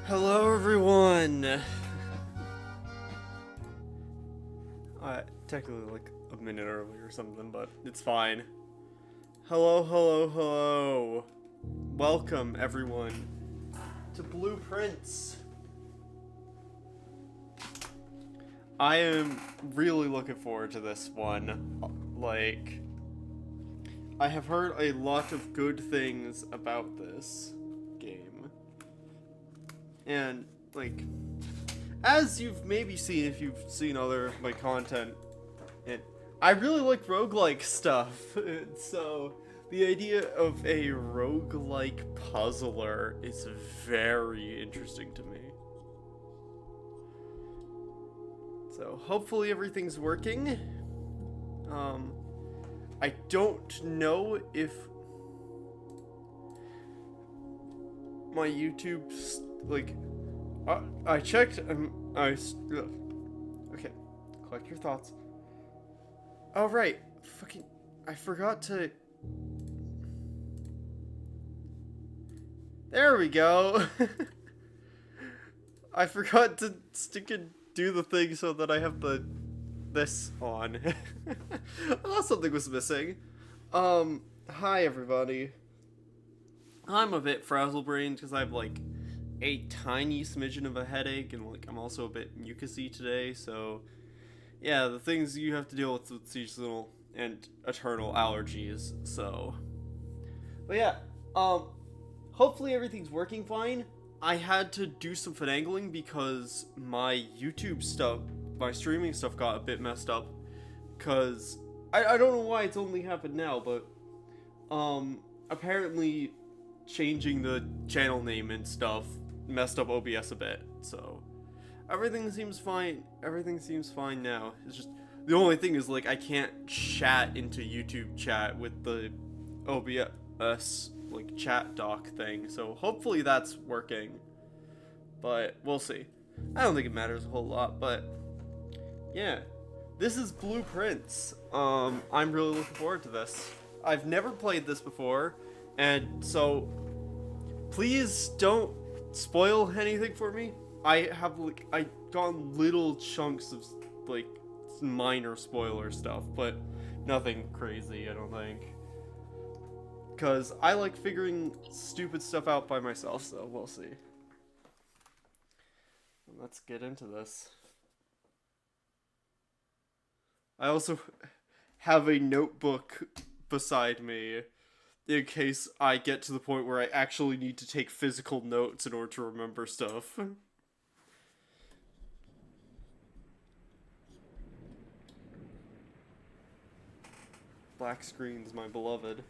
Hello everyone! Technically like a minute early or something, but it's fine. Hello, hello, hello. Welcome everyone to Blueprints. I am really looking forward to this one. Like, I have heard a lot of good things about this game. And, like, as you've maybe seen if you've seen other of my content, I really like roguelike stuff. So, the idea of a roguelike puzzler is very interesting to me. So, hopefully everything's working. I don't know if my YouTube's, like, I checked, okay, collect your thoughts. Oh, right, I forgot to, there we go. I forgot to stick and do the thing so that I have this on. I thought something was missing. Hi everybody. I'm a bit frazzle-brained because I have, like, a tiny smidgen of a headache, and, like, I'm also a bit mucusy today, so, yeah, the things you have to deal with seasonal and eternal allergies, so. But yeah, hopefully everything's working fine. I had to do some finagling because my YouTube stuff, my streaming stuff got a bit messed up, because, I don't know why it's only happened now, but, apparently changing the channel name and stuff messed up OBS a bit, so everything seems fine now. It's just, the only thing is, like, I can't chat into YouTube chat with the OBS, like, chat doc thing, so hopefully that's working, but we'll see. I don't think it matters a whole lot, but yeah, this is Blueprints. I'm really looking forward to this. I've never played this before, and so please don't spoil anything for me. I gotten little chunks of, like, minor spoiler stuff, but nothing crazy, I don't think. Because I like figuring stupid stuff out by myself, so we'll see. Let's get into this. I also have a notebook beside me in case I get to the point where I actually need to take physical notes in order to remember stuff. Black screens, my beloved.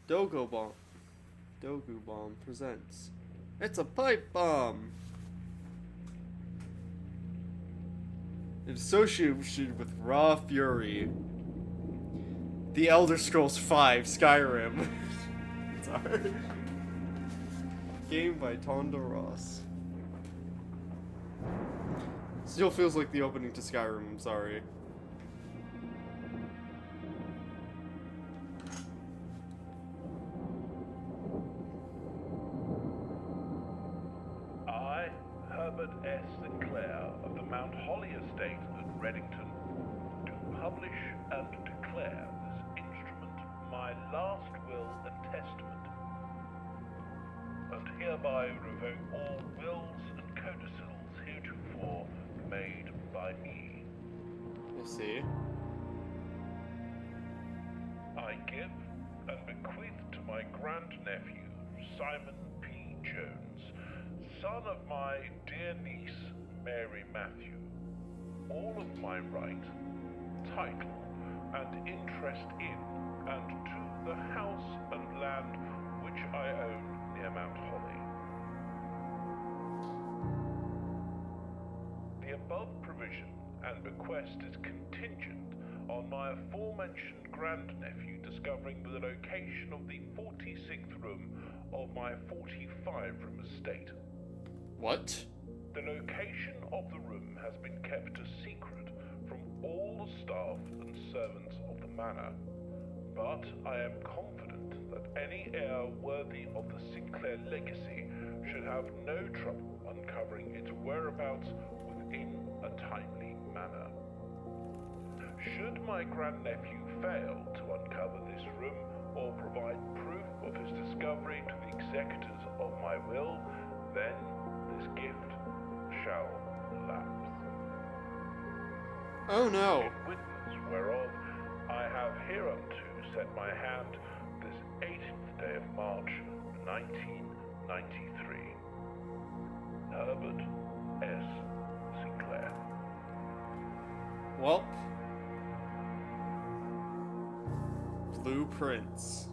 Dogu Bomb presents. It's a pipe bomb! It's associated with Raw Fury. The Elder Scrolls V Skyrim. Sorry. Game by Tonda Ross. Still feels like the opening to Skyrim, I'm sorry. I, Herbert S. Sinclair of the Mount Holly Estate at Reddington, do publish and declare this instrument my last will and testament, and hereby revoke all wills and codicils heretofore made by me. I see. I give and bequeath to my grandnephew, Simon P. Jones, son of my dear niece, Mary Matthew, all of my right, title, and interest in and to the house and land which I own near Mount Holly. The above provision and bequest is contingent on my aforementioned grandnephew discovering the location of the 46th room of my 45-room estate. What? The location of the room has been kept a secret from all the staff and servants of the manor, but I am confident that any heir worthy of the Sinclair legacy should have no trouble uncovering its whereabouts within a timely manner. Should my grandnephew fail to uncover this room or provide proof of his discovery to the executors of my will, then this gift shall lapse. Oh no. In witness whereof I have hereunto set my hand this 18th day of March, 1993. Herbert S. Sinclair. Well. Blueprints.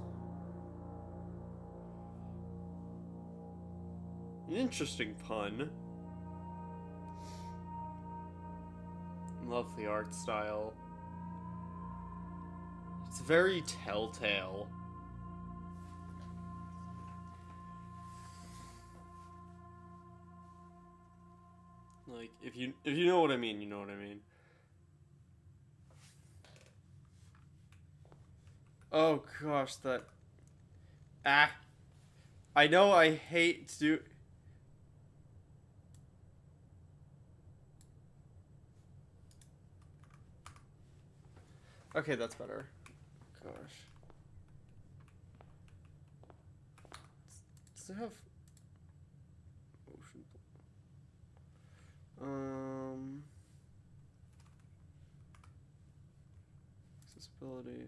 An interesting pun. Love the art style. It's very telltale. Like, if you know what I mean, you know what I mean. Oh gosh, that... I know I hate to... Okay, that's better. Gosh. Does it have... Accessibility...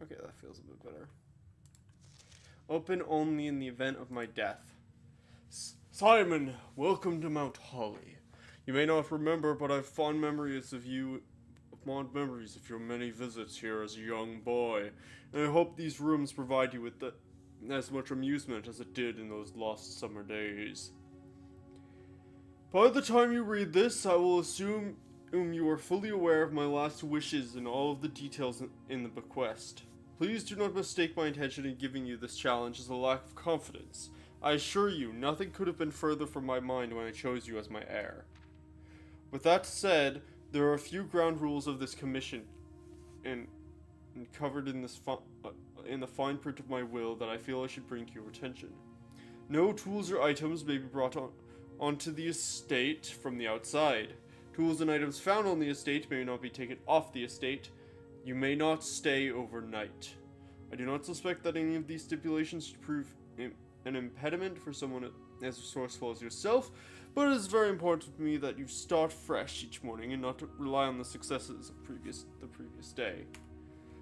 Okay, that feels a bit better. Open only in the event of my death. Simon, welcome to Mount Holly. You may not remember, but I've fond memories of your many visits here as a young boy, and I hope these rooms provide you with as much amusement as it did in those lost summer days. By the time you read this, I will assume you are fully aware of my last wishes and all of the details in the bequest. Please do not mistake my intention in giving you this challenge as a lack of confidence. I assure you, nothing could have been further from my mind when I chose you as my heir. With that said, there are a few ground rules of this commission, and covered in this in the fine print of my will that I feel I should bring to your attention. No tools or items may be brought onto the estate from the outside. Tools and items found on the estate may not be taken off the estate. You may not stay overnight. I do not suspect that any of these stipulations should prove an impediment for someone as resourceful as yourself, but it is very important to me that you start fresh each morning and not to rely on the successes of the previous day.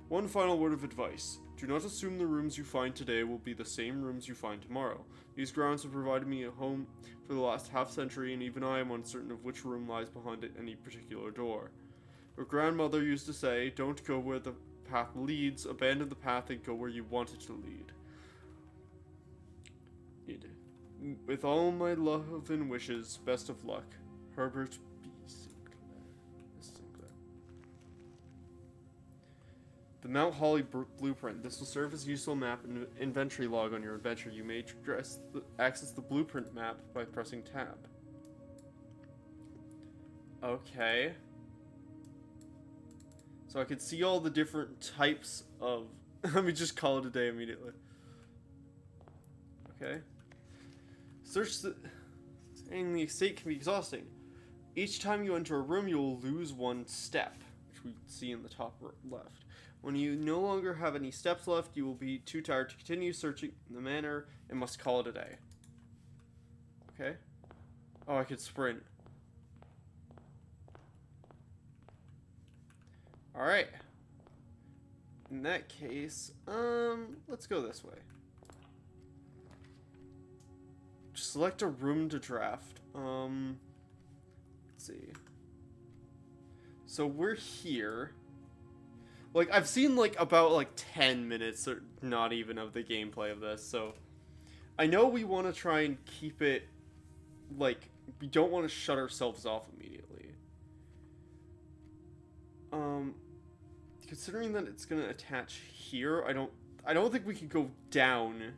One final word of advice. Do not assume the rooms you find today will be the same rooms you find tomorrow. These grounds have provided me a home for the last half-century, and even I am uncertain of which room lies behind any particular door. Your grandmother used to say, don't go where the path leads, abandon the path and go where you want it to lead. With all my love and wishes, best of luck. Herbert B. Sinclair. The Mount Holly Blueprint. This will serve as a useful map and inventory log on your adventure. You may access the blueprint map by pressing tab. Okay. So I could see all the different types of... Let me just call it a day immediately. Okay. Search the... Saying the estate can be exhausting. Each time you enter a room, you will lose one step, which we see in the top left. When you no longer have any steps left, you will be too tired to continue searching the manor and must call it a day. Okay. Oh, I could sprint. Alright. In that case, let's go this way. Just select a room to draft. Let's see. So we're here. Like, I've seen, like, about, like, 10 minutes, or not even, of the gameplay of this, so... I know we want to try and keep it, like, we don't want to shut ourselves off immediately. Considering that it's gonna attach here, I don't think we can go down.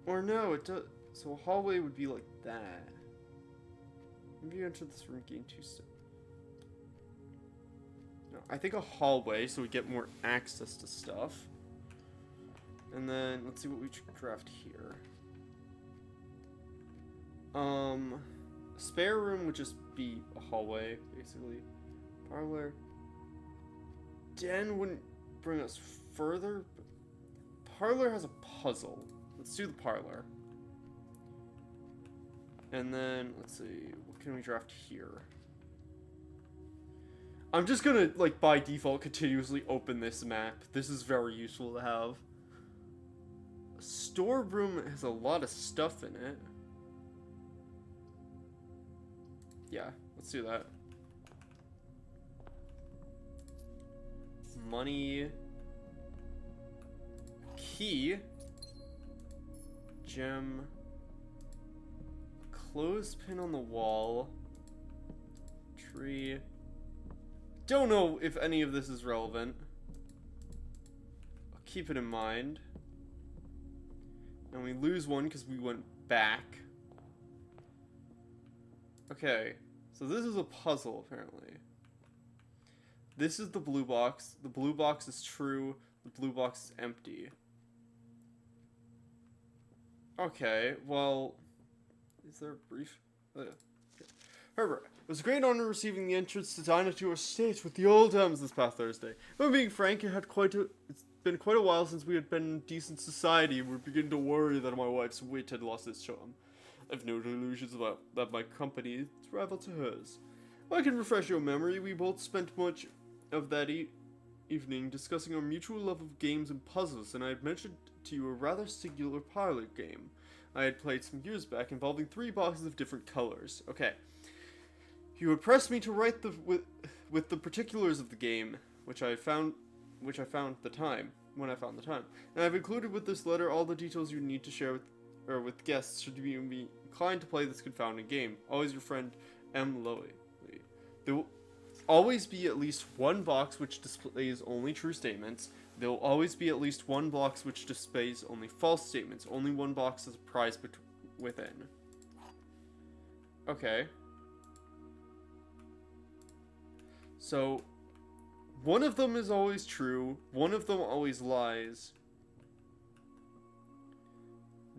Or no, it does. So a hallway would be like that. Maybe you enter this room, gain 2 steps. No, I think a hallway, so we get more access to stuff. And then let's see what we craft here. A spare room would just be a hallway, basically. Parlor. Den wouldn't bring us further. Parlor has a puzzle. Let's do the parlor. And then, let's see, what can we draft here? I'm just gonna, like, by default, continuously open this map. This is very useful to have. A storeroom has a lot of stuff in it. Yeah, let's do that. Money. Key. Gem. Clothespin on the wall. Tree. Don't know if any of this is relevant. I'll keep it in mind. And we lose one because we went back. Okay, so this is a puzzle, apparently. This is the blue box. The blue box is true. The blue box is empty. Okay, well... Is there a brief... Okay. Herbert, it was a great honor receiving the entrance to Dinah to our stage with the old times this past Thursday. If I'm being frank, it's been quite a while since we had been in decent society, and we're beginning to worry that my wife's wit had lost its charm. I've no delusions about that my company is rival to hers. If I can refresh your memory, we both spent much of that evening discussing our mutual love of games and puzzles, and I had mentioned to you a rather singular parlor game I had played some years back involving 3 boxes of different colors. Okay. You had pressed me to write with the particulars of the game, which I found at the time, when I found the time. And I've included with this letter all the details you need to share with guests should you be inclined to play this confounding game. Always your friend, M. Lowy. There will always be at least one box which displays only true statements. There will always be at least one box which displays only false statements. Only one box is a prize within. Okay. So, one of them is always true. One of them always lies.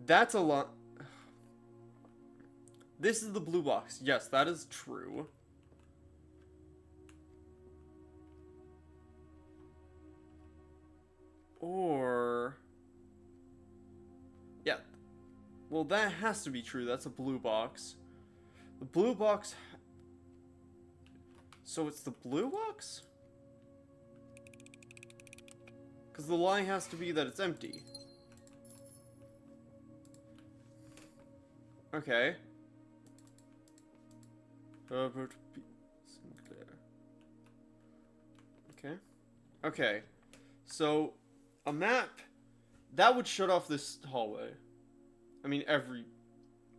That's a lot. This is the blue box. Yes, that is true. Or... Yeah. Well, that has to be true. That's a blue box. The blue box... So it's the blue box? Because the lie has to be that it's empty. Okay. Herbert B. Sinclair. Okay. Okay. So, a map, that would shut off this hallway. I mean, every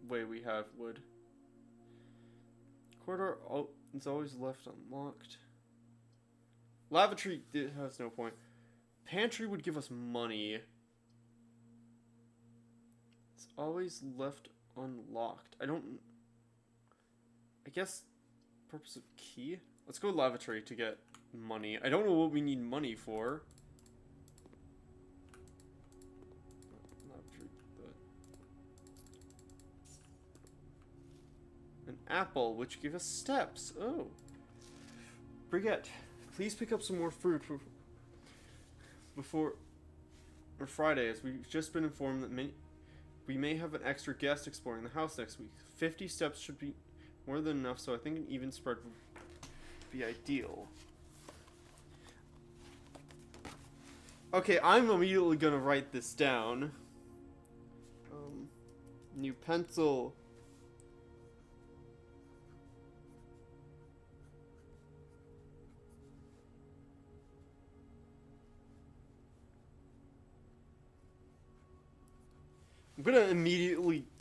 way we have would. Corridor, oh, it's always left unlocked. Lavatory has no point. Pantry would give us money. It's always left unlocked. I guess purpose of key? Let's go lavatory to get money. I don't know what we need money for. Lavatory, an apple, which give us steps. Oh. Brigitte, please pick up some more fruit before Friday, as we've just been informed that we may have an extra guest exploring the house next week. 50 steps should be more than enough, so I think an even spread would be ideal. Okay, I'm immediately gonna write this down. New pencil.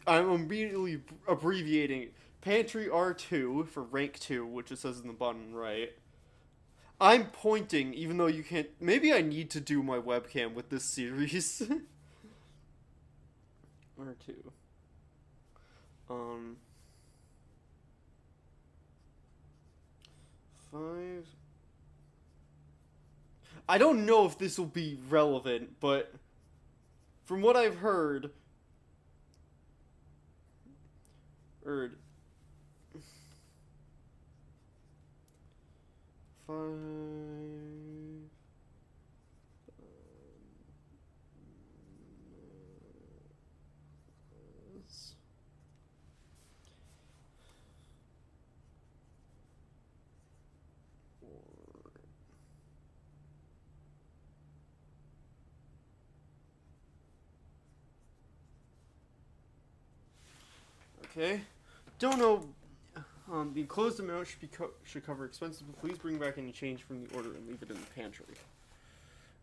I'm immediately abbreviating it. Pantry R2 for rank 2, which it says in the bottom right. I'm pointing, even though you can't... Maybe I need to do my webcam with this series. or two. 5. I don't know if this will be relevant, but from what I've heard, 5. Okay. Don't know. The enclosed amount should cover expenses, but please bring back any change from the order and leave it in the pantry.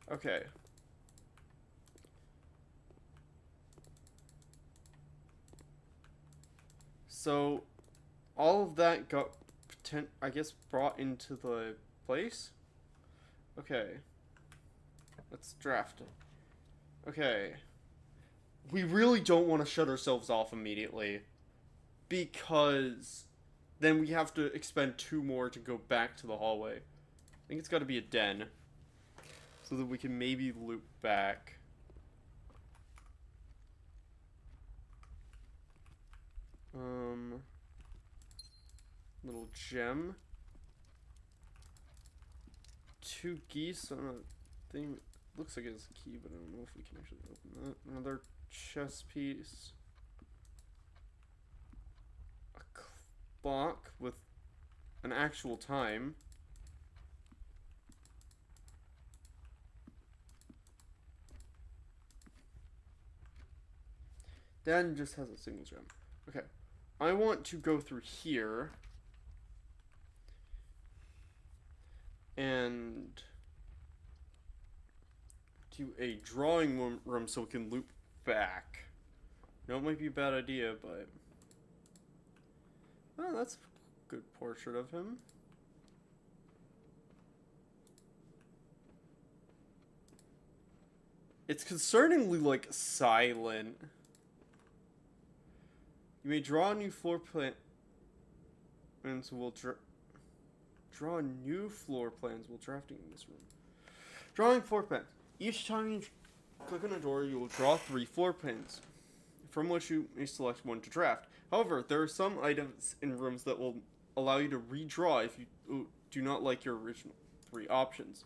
Okay. So, all of that got, I guess, brought into the place? Okay. Let's draft it. Okay. We really don't want to shut ourselves off immediately, because then we have to expend 2 more to go back to the hallway. I think it's got to be a den, so that we can maybe loop back. Little gem. 2 geese on a thing. Looks like it's a key, but I don't know if we can actually open that. Another chess piece. A clock with an actual time. Dan just has a single gem. Okay. I want to go through here. And do a drawing room so we can loop back. No, it might be a bad idea, but... Oh, that's a good portrait of him. It's concerningly, like, silent. You may draw a new floor plan. And so we'll draw new floor plans while drafting in this room. Drawing floor plans. Each time you click on a door, you will draw 3 floor plans, from which you may select one to draft. However, there are some items in rooms that will allow you to redraw if you do not like your original 3 options.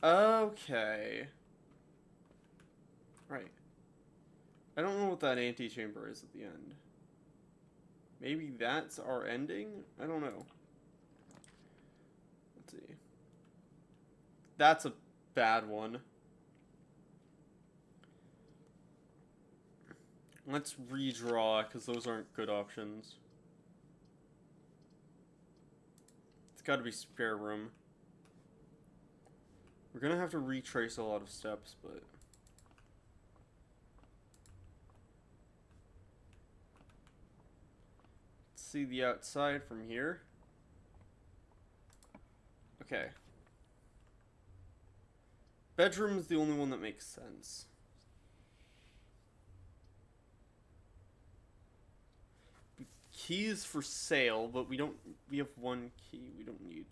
Okay. Right. I don't know what that antechamber is at the end. Maybe that's our ending? I don't know. Let's see. That's a bad one. Let's redraw, because those aren't good options. It's got to be spare room. We're going to have to retrace a lot of steps, but... Let's see the outside from here. Okay. Bedroom is the only one that makes sense. Keys for sale, but we have 1 key. We don't need.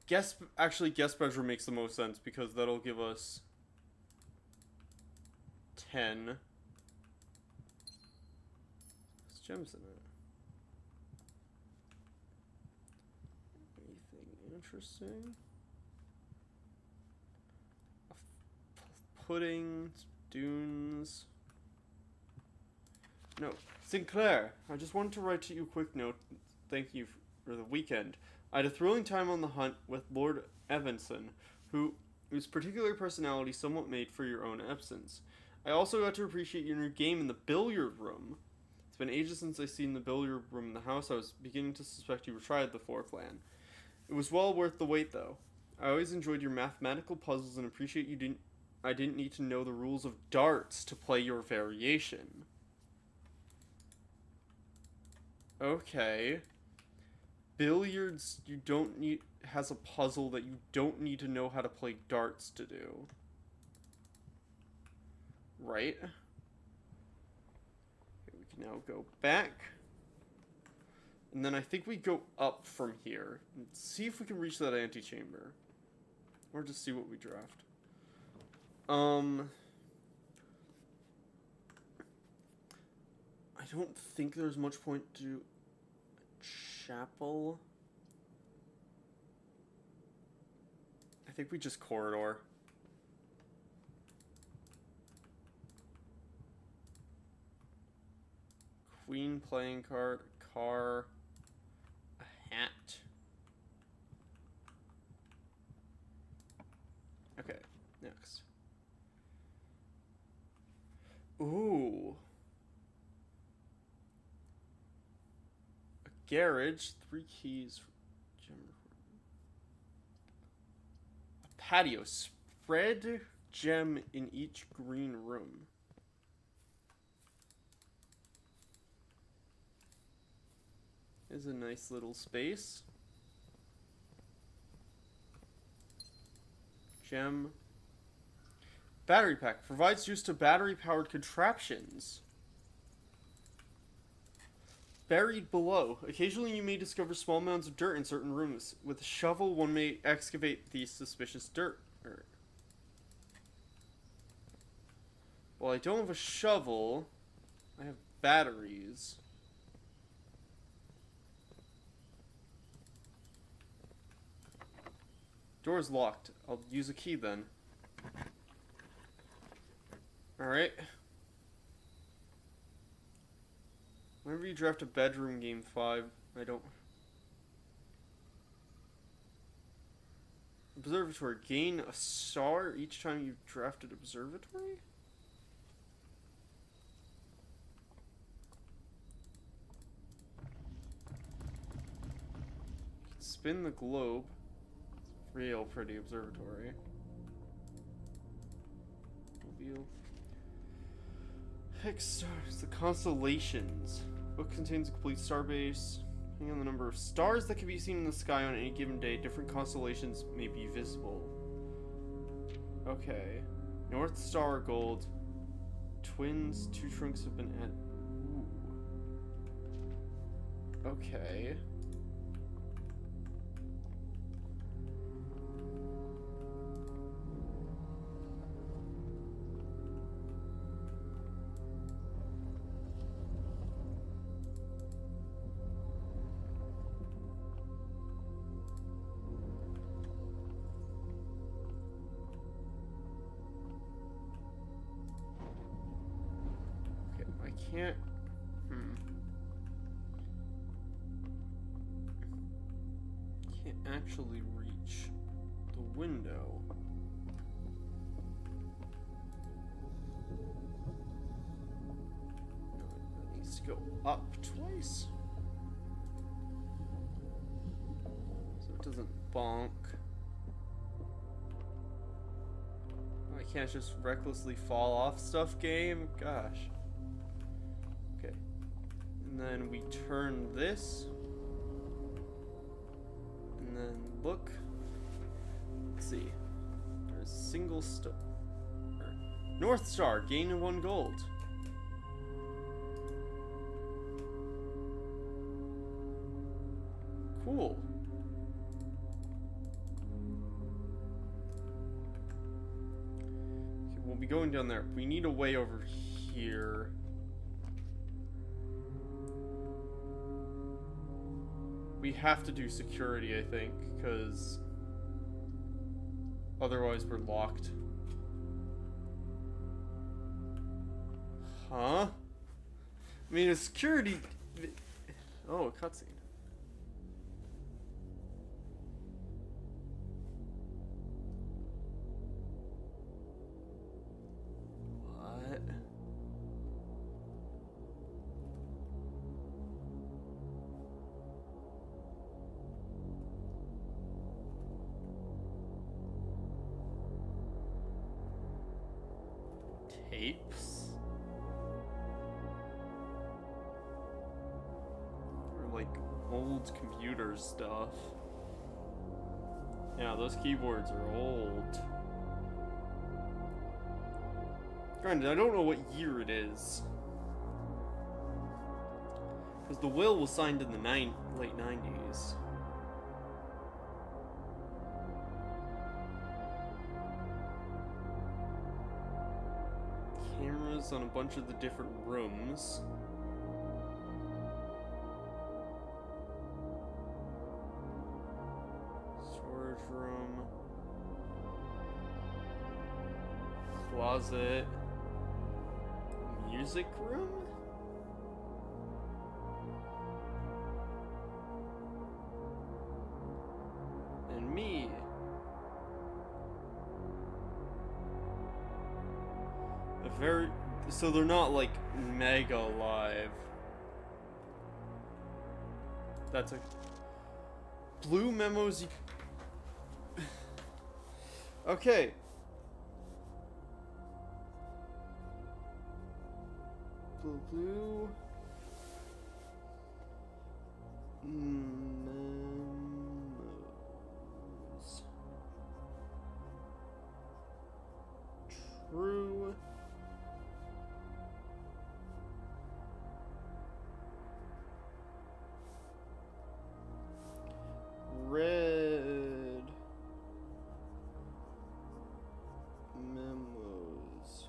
Guest bedroom makes the most sense because that'll give us 10. There's gems in it. Anything interesting? Pudding, dunes. No. Sinclair, I just wanted to write to you a quick note. Thank you for the weekend. I had a thrilling time on the hunt with Lord Evanson, whose particular personality somewhat made for your own absence. I also got to appreciate your new game in the billiard room. It's been ages since I've seen the billiard room in the house. I was beginning to suspect you were tried the floor plan. It was well worth the wait, though. I always enjoyed your mathematical puzzles and appreciate I didn't need to know the rules of darts to play your variation. Okay. Billiards, has a puzzle that you don't need to know how to play darts to do. right. Okay, we can now go back. And then I think we go up from here and see if we can reach that antechamber. Or just see what we draft. I don't think there's much point to do a chapel. I think we just corridor. Queen playing card, car, a hat. Okay, next. Ooh. A garage, 3 keys. A patio, spread gem in each green room. Is a nice little space. Gem. Battery pack. Provides use to battery-powered contraptions. Buried below. Occasionally you may discover small mounds of dirt in certain rooms. With a shovel, one may excavate the suspicious dirt. Well, I don't have a shovel. I have batteries. Door's locked. I'll use a key then. Alright. Whenever you draft a bedroom game 5, I don't... Observatory. Gain a star each time you drafted observatory? Spin the globe. Real pretty observatory. Reveal. Hex stars. The constellations. Book contains a complete star base. Depending on the number of stars that can be seen in the sky on any given day, different constellations may be visible. Okay. North Star gold. Twins. 2 trunks have been added. Ooh. Okay. Can't. Can't actually reach the window. No, it needs to go up twice. So it doesn't bonk. I can't just recklessly fall off stuff, game? Gosh. And then we turn this. And then look. Let's see. There's a single star. North Star, gain 1 gold. Cool. Okay, we'll be going down there. We need a way over here. We have to do security, I think, because otherwise we're locked. Huh? I mean, a security... Oh, a cutscene. What? Tapes? Or like old computer stuff. Yeah, those keyboards are old. Granted, I don't know what year it is. Because the will was signed in the late 90s. Cameras on a bunch of the different rooms. Storage room. Closet. Music room? And me. So they're not like mega live. That's a blue memos. Okay. Blue memos. True. Red memos.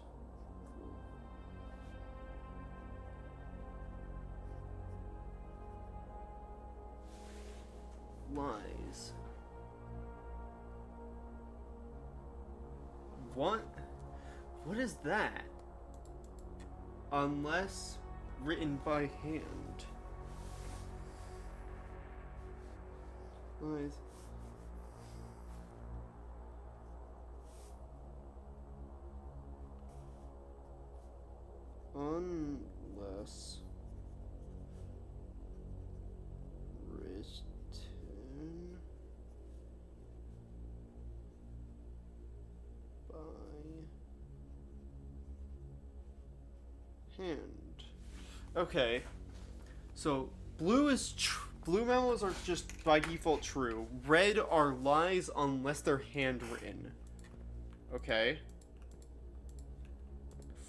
Lies. What? What is that? Unless written by hand. Lies. Unless written by hand. Okay, so blue memos are just by default true. Red are lies unless they're handwritten. Okay.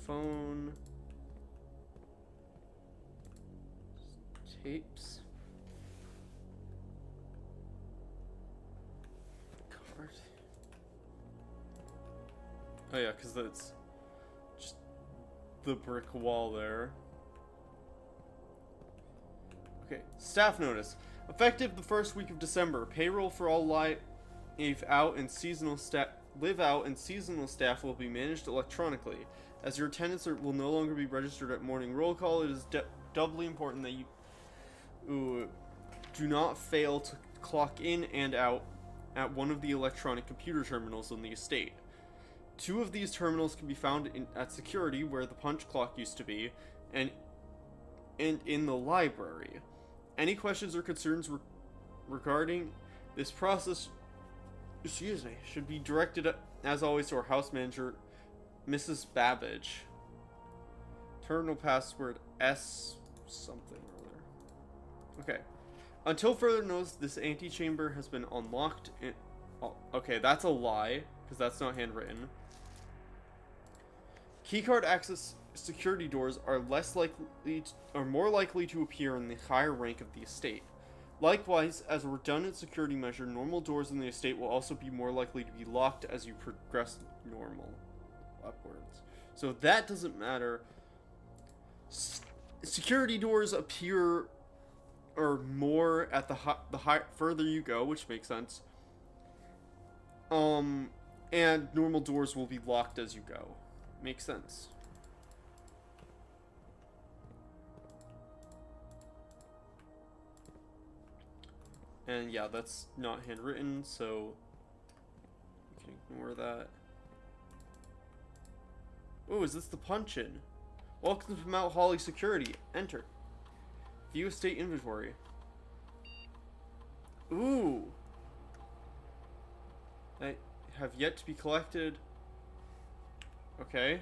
Phone. Tapes. Card. Oh yeah, because that's just the brick wall there. Okay, staff notice. Effective the first week of December, payroll for all live out and seasonal staff will be managed electronically. As your attendance will no longer be registered at morning roll call, it is doubly important that you do not fail to clock in and out at one of the electronic computer terminals on the estate. 2 of these terminals can be found at security, where the punch clock used to be, and in the library. Any questions or concerns regarding this process, should be directed, as always, to our house manager, Mrs. Babbage. Terminal password S something or other. Okay. Until further notice, this antechamber has been unlocked. Okay, that's a lie, because that's not handwritten. Keycard access security doors are more likely to appear in the higher rank of the estate. Likewise, as a redundant security measure, normal doors in the estate will also be more likely to be locked as you progress normal upwards. So that doesn't matter. Security doors appear or more at the further you go, which makes sense. And normal doors will be locked as you go. Makes sense. And yeah, that's not handwritten, so you can ignore that. Oh, is this the punch-in? Welcome to Mount Holly Security. Enter. View estate inventory. Ooh. I have yet to be collected. Okay.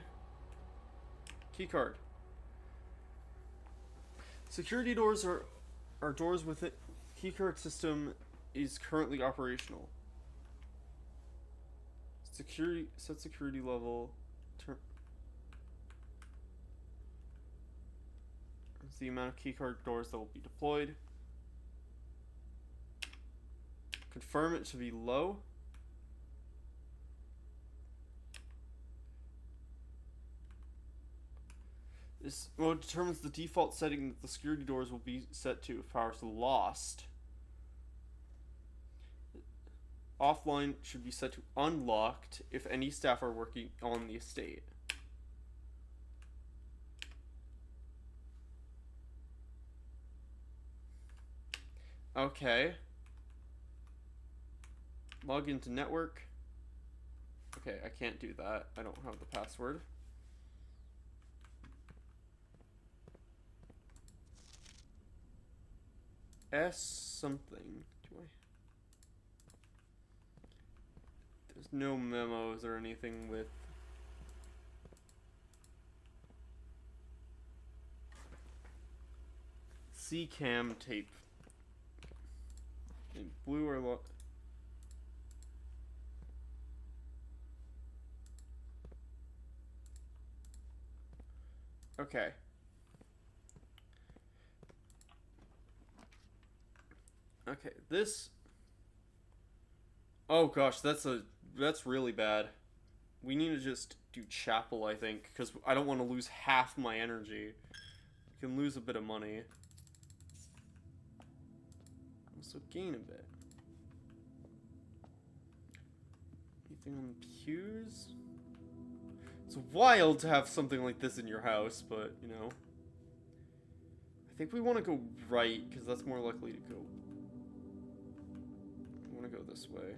Keycard. Security doors are doors with it. Keycard system is currently operational. Set security level. It's the amount of keycard doors that will be deployed. Confirm it to be low. This mode determines the default setting that the security doors will be set to if power is lost. Offline should be set to unlocked if any staff are working on the estate. Okay. Log into network. Okay, I can't do that. I don't have the password. S something. Do I? There's no memos or anything with. C-cam tape. In blue or lo. Okay. Okay, this. Oh gosh, that's really bad. We need to just do chapel, I think, because I don't want to lose half my energy. We can lose a bit of money. Also gain a bit. Anything on the pews? It's wild to have something like this in your house, but, you know. I think we want to go right, because that's more likely to go. I want to go this way.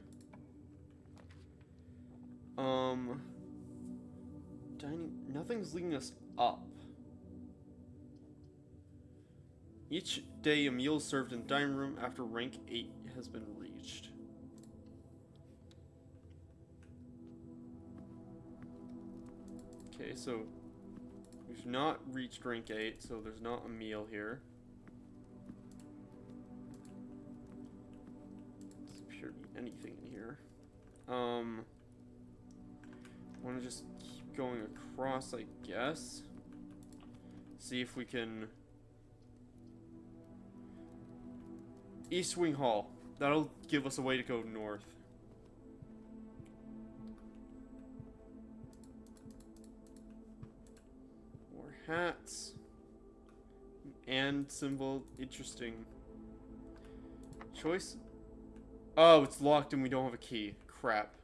Dining. Nothing's leading us up. Each day a meal is served in the dining room after rank 8 has been reached. Okay, so we've not reached rank 8, so there's not a meal here. Doesn't appear to be anything in here. I want to just keep going across, I guess. See if we can... East Wing Hall. That'll give us a way to go north. More hats. And symbol. Interesting. Choice. Oh, it's locked and we don't have a key. Crap.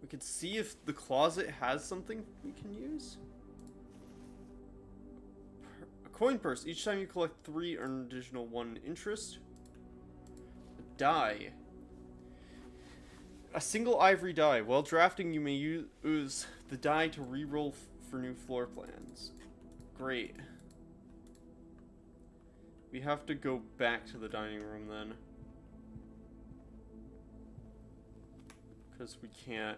We could see if the closet has something we can use. A coin purse. Each time you collect 3, earn an additional 1 interest. A die. A single ivory die. While drafting, you may use the die to re-roll for new floor plans. Great. We have to go back to the dining room then. Because we can't.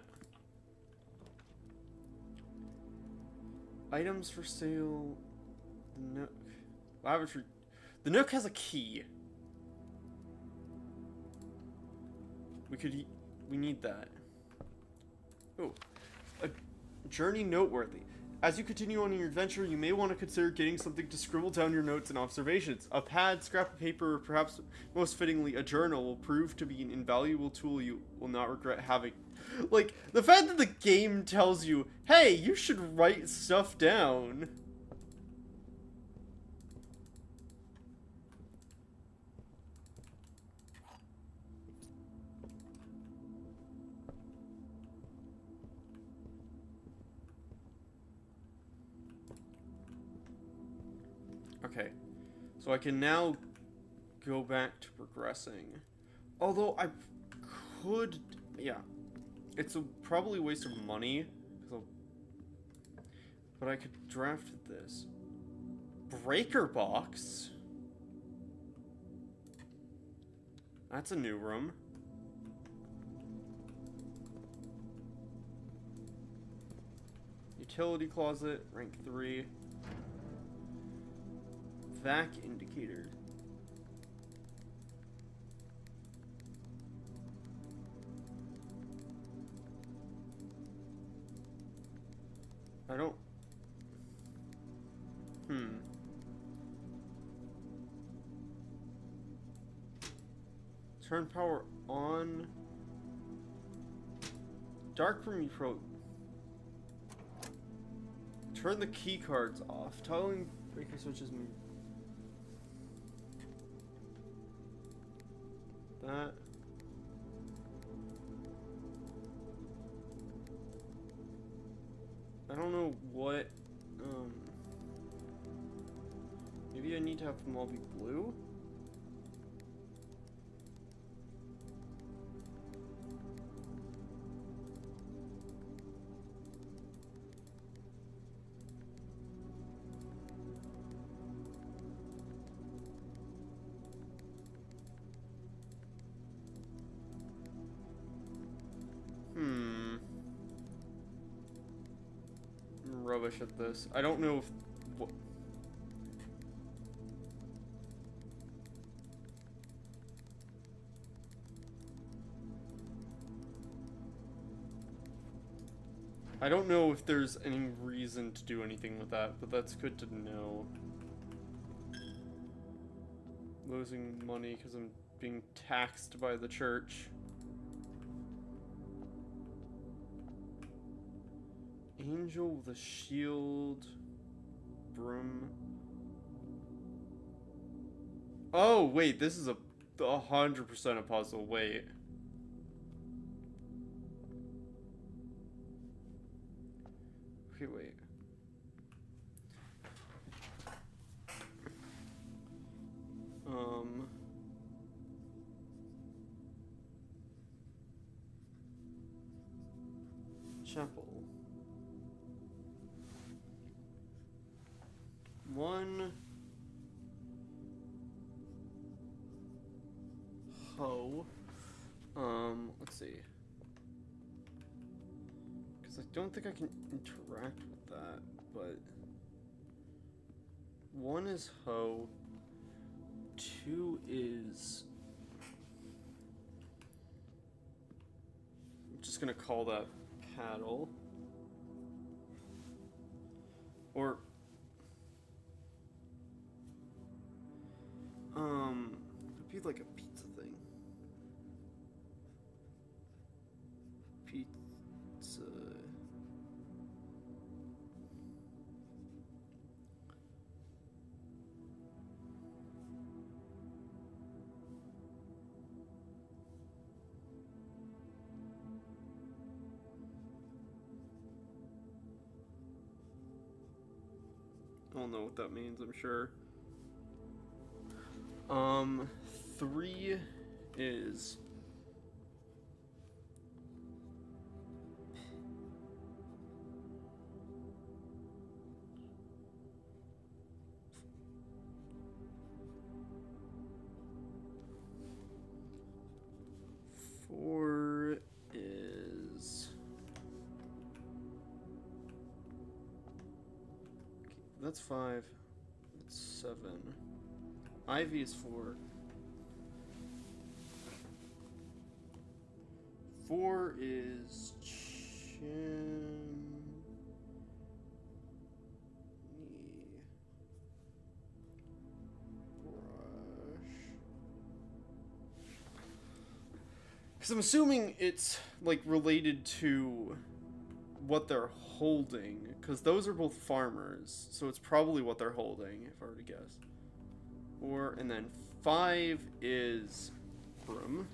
Items for sale. The Nook. Lavatory. The Nook has a key. We need that. Oh. A journey noteworthy. As you continue on your adventure, you may want to consider getting something to scribble down your notes and observations. A pad, scrap of paper, or perhaps most fittingly, a journal will prove to be an invaluable tool you will not regret having. Like, the fact that the game tells you, hey, you should write stuff down. Okay, so I can now go back to progressing. Although I could, yeah, it's probably a waste of money, but I could draft this. Breaker box? That's a new room. Utility closet, rank 3. Vac indicator. I don't... Turn power on. Dark room pro. Turn the key cards off. Toggling breaker switches. That. I don't know what. Maybe I need to have them all be blue. I'm rubbish at this. I don't know if... I don't know if there's any reason to do anything with that, but that's good to know. Losing money because I'm being taxed by the church. Angel with a shield. Broom. Oh, wait, this is 100% a puzzle. Wait. Okay, wait. Chapel. One hoe. Let's see. Because I don't think I can interact with that, but one is hoe. Two is... I'm just gonna call that paddle. Or... it'd be like a pizza thing. Pizza. I don't know what that means, I'm sure. 3 is... Four is... Okay, that's 5. That's 7. Ivy is 4. 4 is because I'm assuming it's like related to what they're holding, because those are both farmers, so it's probably what they're holding, if I were to guess. 4, and then 5 is broom.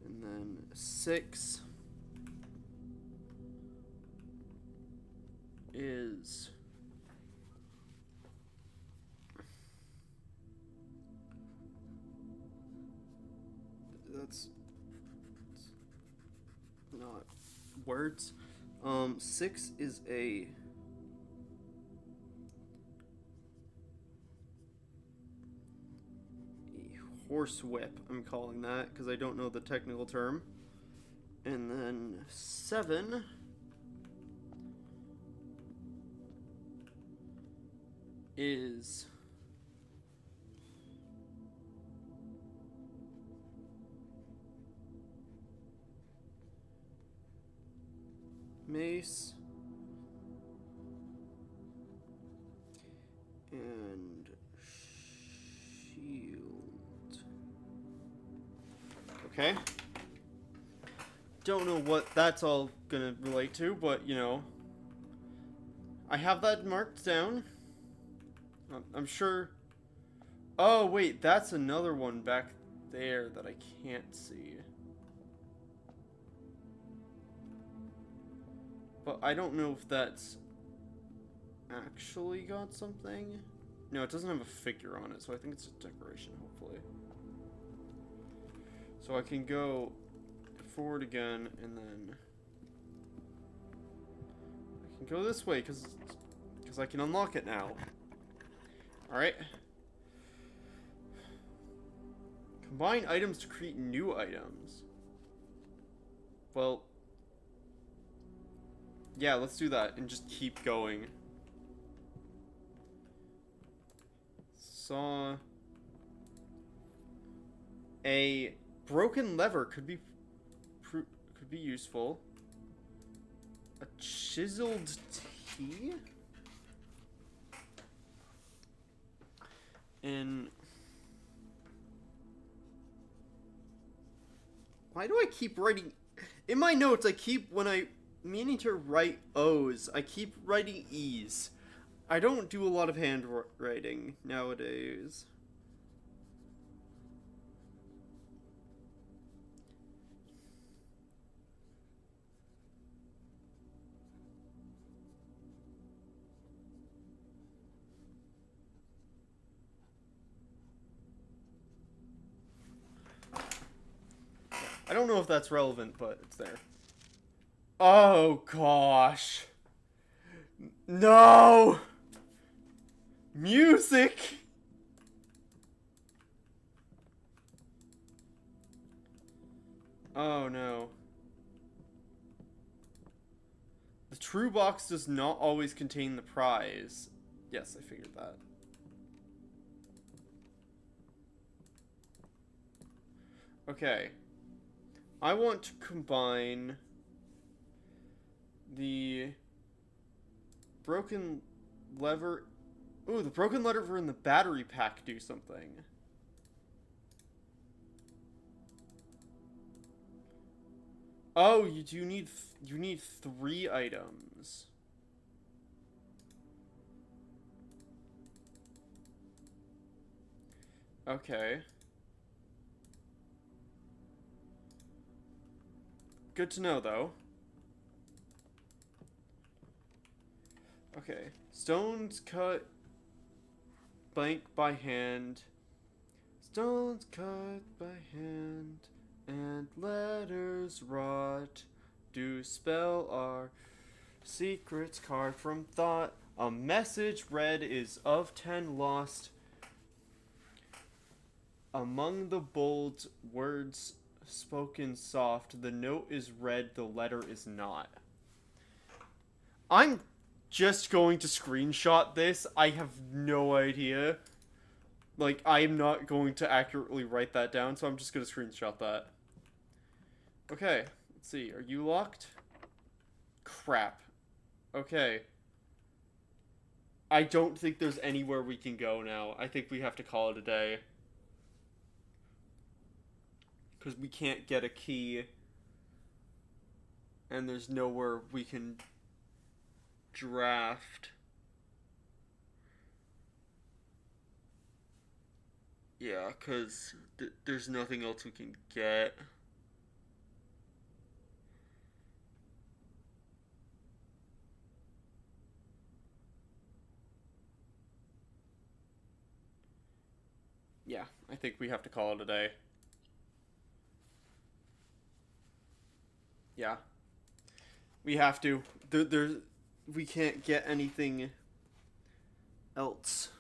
And then 6 is that's not words. 6 is a horse whip, I'm calling that, because I don't know the technical term. And then 7 is Mace. And shield. Okay. Don't know what that's all gonna relate to, but you know, I have that marked down. I'm sure. Oh wait, that's another one back there that I can't see. But I don't know if that's actually got something. No, it doesn't have a figure on it, so I think it's a decoration, hopefully. So I can go forward again, and then I can go this way, because I can unlock it now. Alright. Combine items to create new items. Well, yeah, let's do that, and just keep going. Saw a broken lever could be useful. A chiseled T? And why do I keep writing in my notes? I keep, when I meaning to write O's, I keep writing E's. I don't do a lot of handwriting nowadays. I don't know if that's relevant, but it's there. Oh gosh. No! Music! Oh no. The true box does not always contain the prize. Yes, I figured that. Okay. I want to combine the broken lever. Ooh, the broken lever in the battery pack do something. Oh, you need 3 items. Okay. Good to know, though. Okay. Stones cut blank by hand. Stones cut by hand. And letters wrought do spell our secrets carved from thought. A message read is of 10 lost. Among the bold words spoken soft, the note is read, the letter is not. I'm just going to screenshot this. I have no idea. Like, I'm not going to accurately write that down, so I'm just going to screenshot that. Okay, let's see. Are you locked? Crap. Okay. I don't think there's anywhere we can go now. I think we have to call it a day. Because we can't get a key. And there's nowhere we can draft. Yeah, because there's nothing else we can get. Yeah, I think we have to call it a day. Yeah. We have to. We can't get anything else.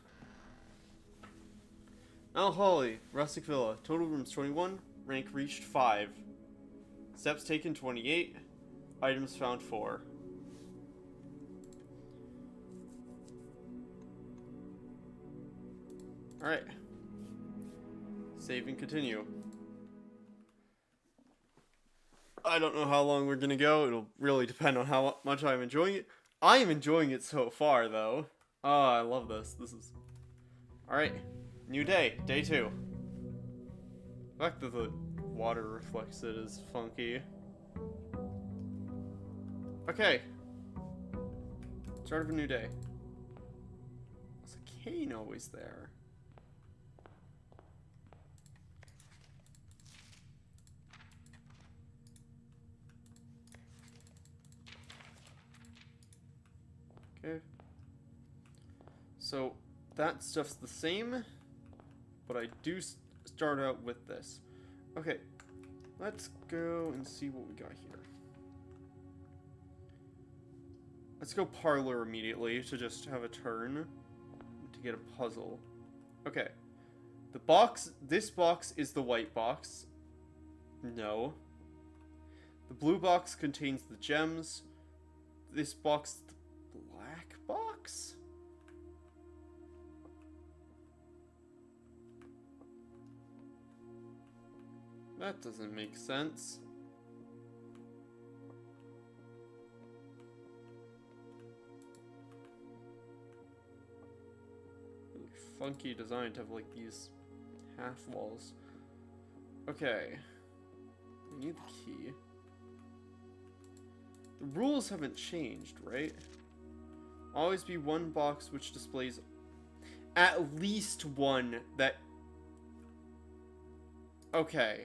Mount Holly, Rustic Villa. Total rooms 21. Rank reached 5. Steps taken 28. Items found 4. Alright. Save and continue. I don't know how long we're gonna go. It'll really depend on how much I'm enjoying it. I am enjoying it so far, though. Oh, I love this. This is... Alright. New day. Day 2. The fact that the water reflects it is funky. Okay. Start of a new day. There's a cane always there. Okay. So, that stuff's the same, but I do start out with this. Okay, let's go and see what we got here. Let's go parlor immediately to just have a turn to get a puzzle. Okay. The box, this box is the white box. No. The blue box contains the gems. This box, the black box? That doesn't make sense. Really funky design to have like these half walls. Okay. I need the key. The rules haven't changed, right? Always be one box which displays at least one that... Okay.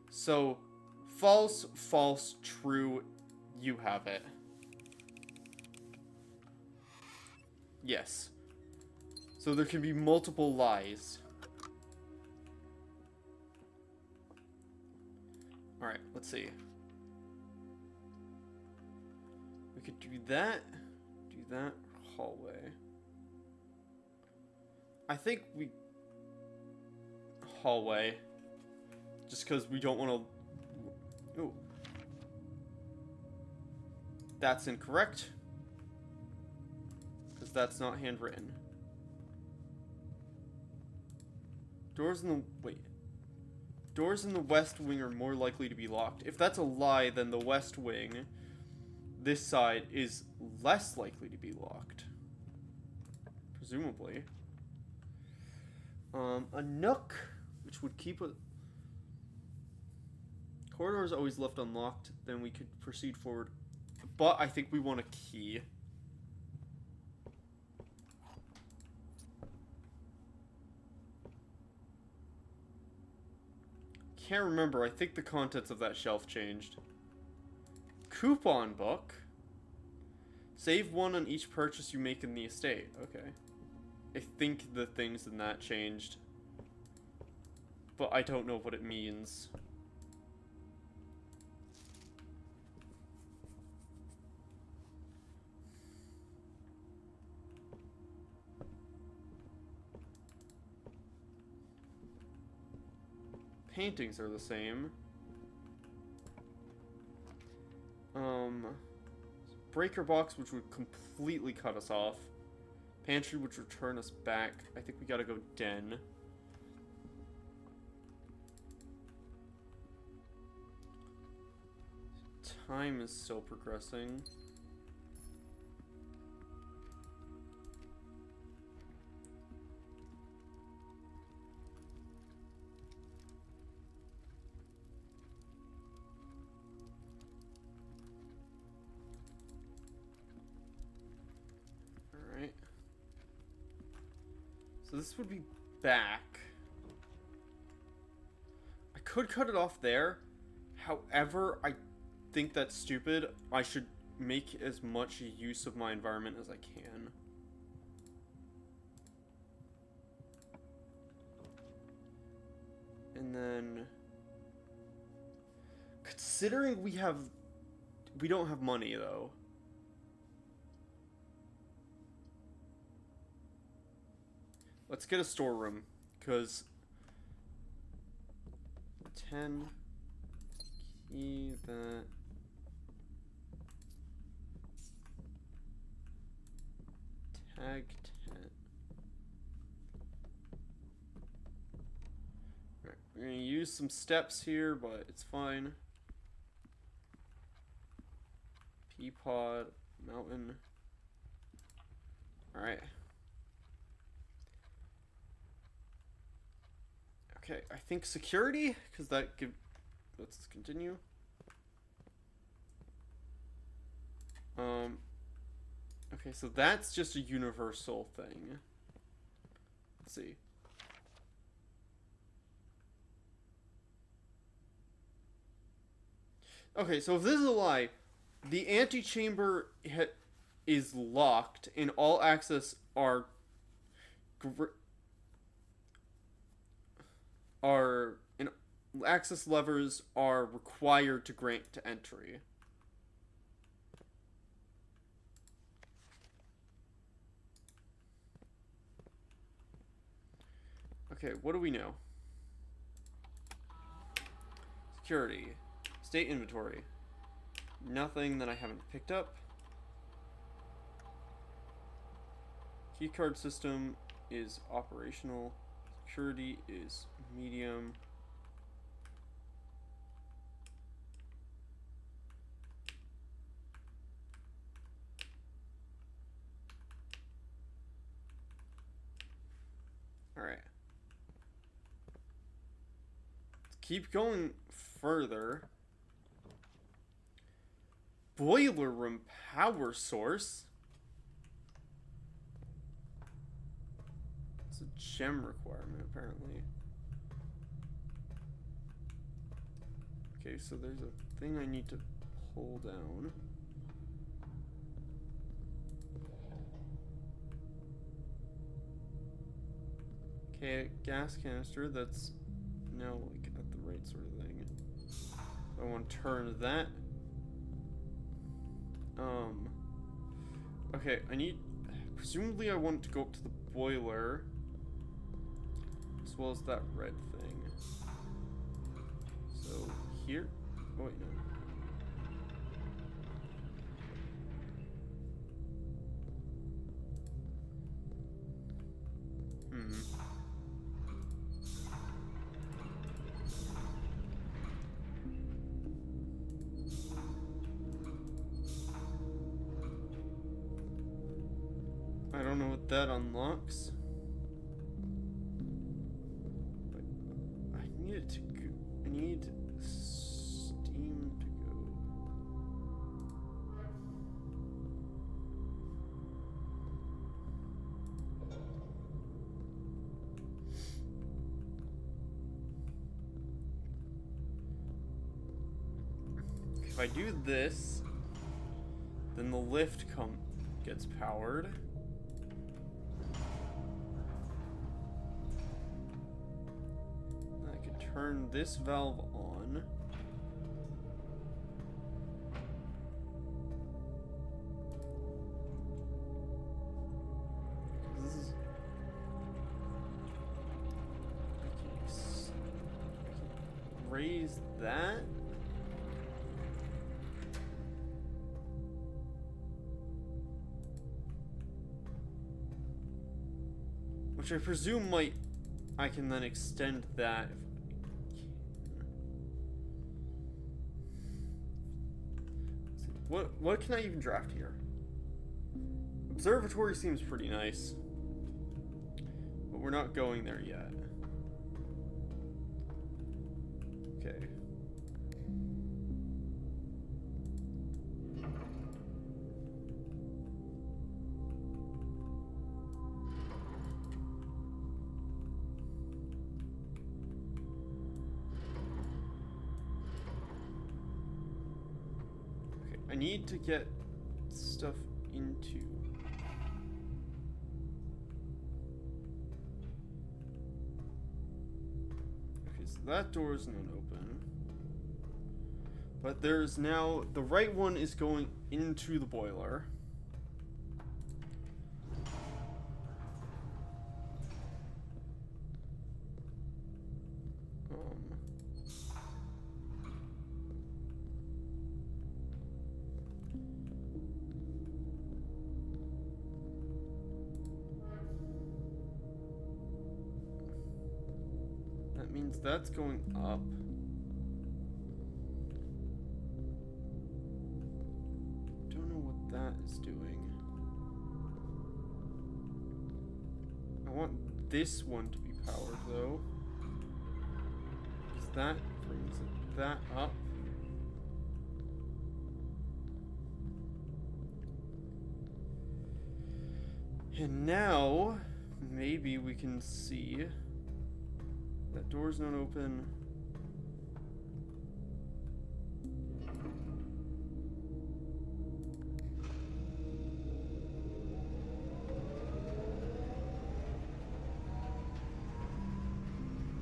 So, false, false, true, you have it. Yes. So there can be multiple lies. Alright, let's see. We could do that, hallway. I think we... Hallway. Just because we don't want to... Ooh. That's incorrect. Because that's not handwritten. Doors in the... Wait. Doors in the west wing are more likely to be locked. If that's a lie, then the west wing, this side, is less likely to be locked. Presumably. A nook, which would keep a... Corridor is always left unlocked, then we could proceed forward. But I think we want a key. Can't remember. I think the contents of that shelf changed. Coupon book. Save 1 on each purchase you make in the estate. Okay. I think the things in that changed. But I don't know what it means. Paintings are the same. Breaker box, which would completely cut us off. Pantry, which would turn us back. I think we gotta go den. Time is still progressing. So this would be back. I could cut it off there. However, I think that's stupid. I should make as much use of my environment as I can. And then... Considering we don't have money, though. Let's get a storeroom, because 10 key that tag 10. Alright, we're gonna use some steps here, but it's fine. Peapod, mountain. Alright. Okay, I think security, because that give. Let's continue. Okay, so that's just a universal thing. Let's see. Okay, so if this is a lie, the antechamber is locked, and all access and access levers are required to grant entry. Okay, what do we know? Security. State inventory. Nothing that I haven't picked up. Keycard system is operational. Security is medium. Alright. Keep going further. Boiler room power source. It's a gem requirement, apparently. Okay, so there's a thing I need to pull down. Okay, gas canister, that's now like at the right sort of thing. I want to turn that. Okay, presumably I want to go up to the boiler, as well as that red thing. So, here? Oh wait, no. I don't know what that unlocks. But I need it to go. I need steam to go. If I do this, then the lift gets powered. Turn this valve on. This is... I can raise that. Which I presume I can then extend that if What can I even draft here? Observatory seems pretty nice. But we're not going there yet. Okay. I need to get stuff into. Okay, so that door is not open. But there's now, the right one is going into the boiler. Means that's going up. is doing. I want this one to be powered though, because that brings that up. And now, maybe we can see that door's not open.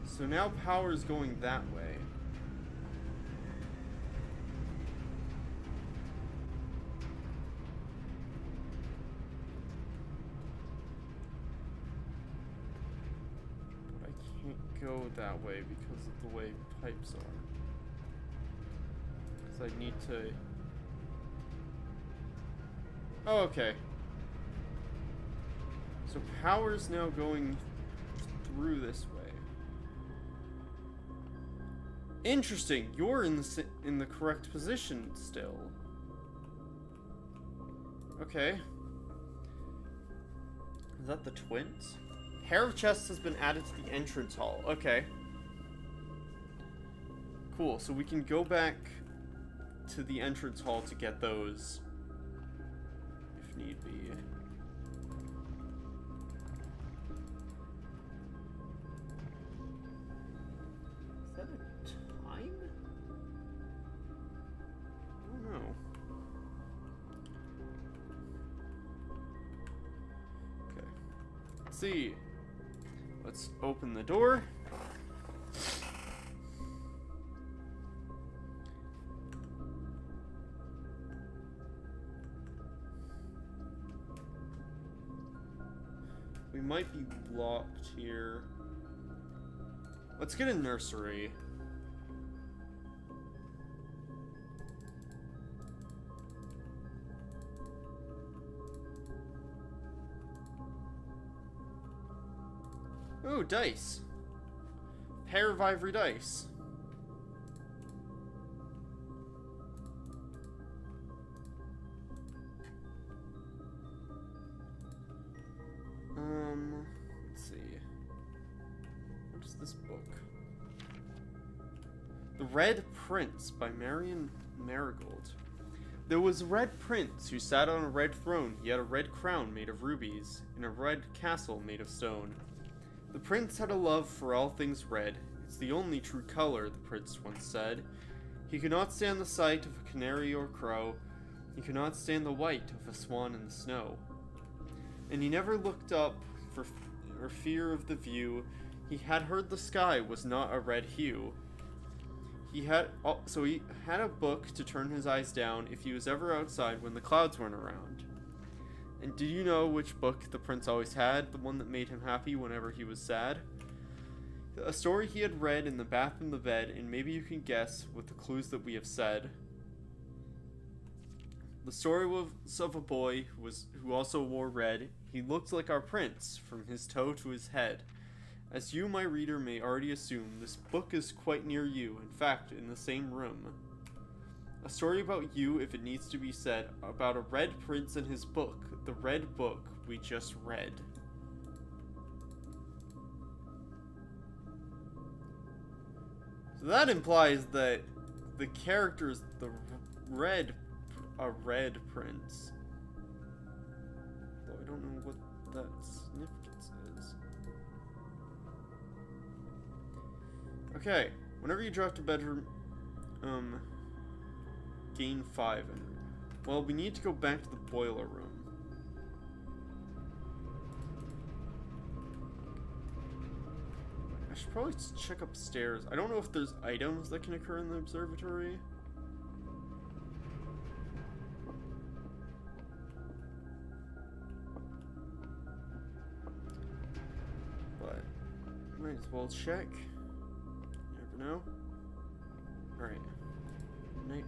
So now power's going that way. Go that way because of the way pipes are. Because I need to... Oh, okay. So power's now going through this way. Interesting. You're in the correct position still. Okay. Is that the twins? Pair of chests has been added to the entrance hall. Okay. Cool. So we can go back to the entrance hall to get those if need be. Is that a time? I don't know. Okay. Let's see. Let's open the door. We might be blocked here. Let's get a nursery. Ooh, dice. Pair of ivory dice. Let's see. What is this book? The Red Prince by Marion Marigold. There was a red prince who sat on a red throne. He had a red crown made of rubies, in a red castle made of stone. The prince had a love for all things red. It's the only true color, the prince once said. He could not stand the sight of a canary or crow. He could not stand the white of a swan in the snow. And he never looked up for fear of the view. He had heard the sky was not a red hue. So he had a book to turn his eyes down if he was ever outside when the clouds weren't around. And did you know which book the prince always had? The one that made him happy whenever he was sad? A story he had read in the bath and the bed, and maybe you can guess with the clues that we have said. The story was of a boy who also wore red. He looked like our prince, from his toe to his head. As you, my reader, may already assume, this book is quite near you, in fact, in the same room. A story about you, if it needs to be said, about a red prince and his book, the red book we just read. So that implies that the character is a red prince. Though I don't know what that significance is. Okay, whenever you drop to bedroom, gain 5. Well, we need to go back to the boiler room. I should probably check upstairs. I don't know if there's items that can occur in the observatory. But might as well check. You never know. Alright. Night.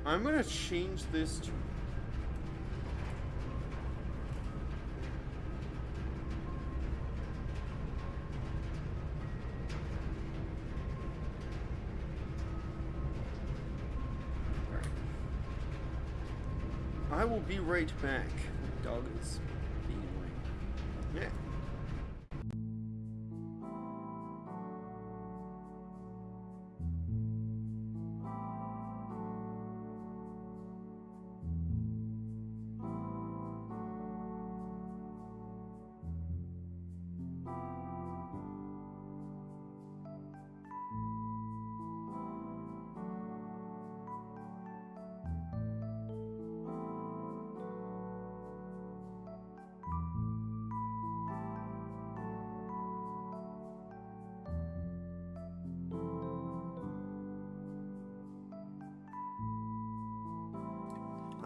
I'm gonna change this to... I will be right back. My dog is being annoying. Yeah.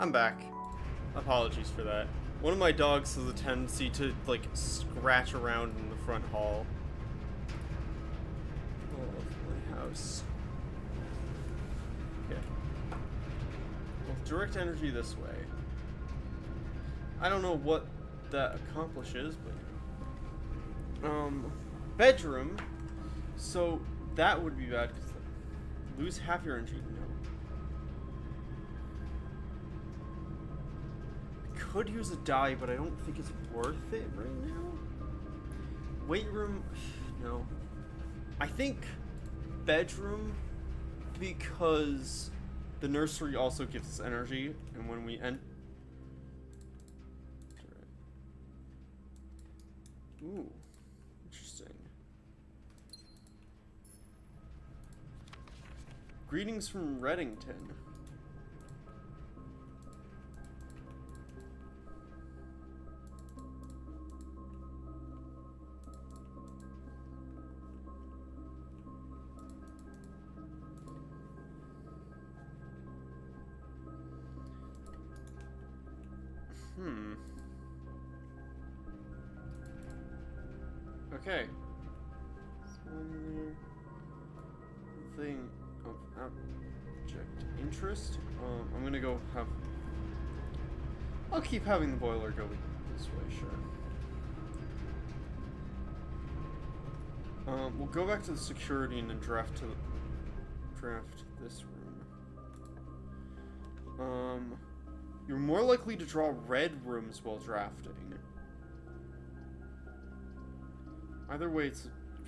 I'm back. Apologies for that. One of my dogs has a tendency to, like, scratch around in the front hall of my house. Okay. Well, direct energy this way. I don't know what that accomplishes, but... bedroom. So, that would be bad, because lose half your energy. No. Could use a dye, but I don't think it's worth it right now. Weight room, no. I think bedroom, because the nursery also gives us energy, and when we end. Ooh, interesting. Greetings from Reddington. Okay. Thing of object interest. I'm gonna go have. I'll keep having the boiler go this way, sure. We'll go back to the security and then draft this room. You're more likely to draw red rooms while drafting. Either way,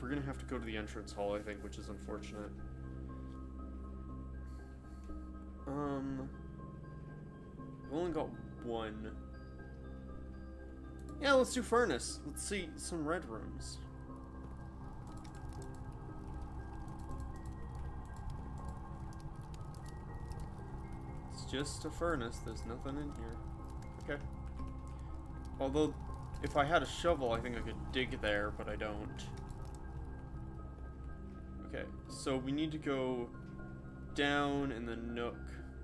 we're gonna have to go to the entrance hall, I think, which is unfortunate. We've only got one. Yeah, let's do furnace. Let's see some red rooms. It's just a furnace. There's nothing in here. Okay. Although, if I had a shovel, I think I could dig there, but I don't. Okay, so we need to go down in the nook,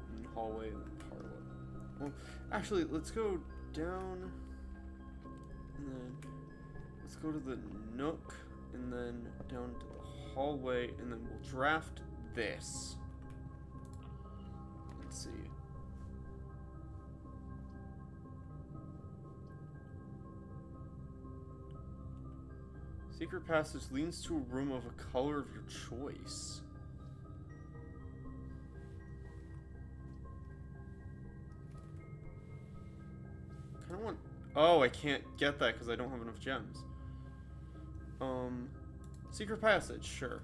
in the hallway, and the parlor. Well, actually, let's go down, and then let's go to the nook, and then down to the hallway, and then we'll draft this. Let's see. Secret passage leads to a room of a color of your choice. Kinda want... Oh, I can't get that because I don't have enough gems. Secret passage, sure.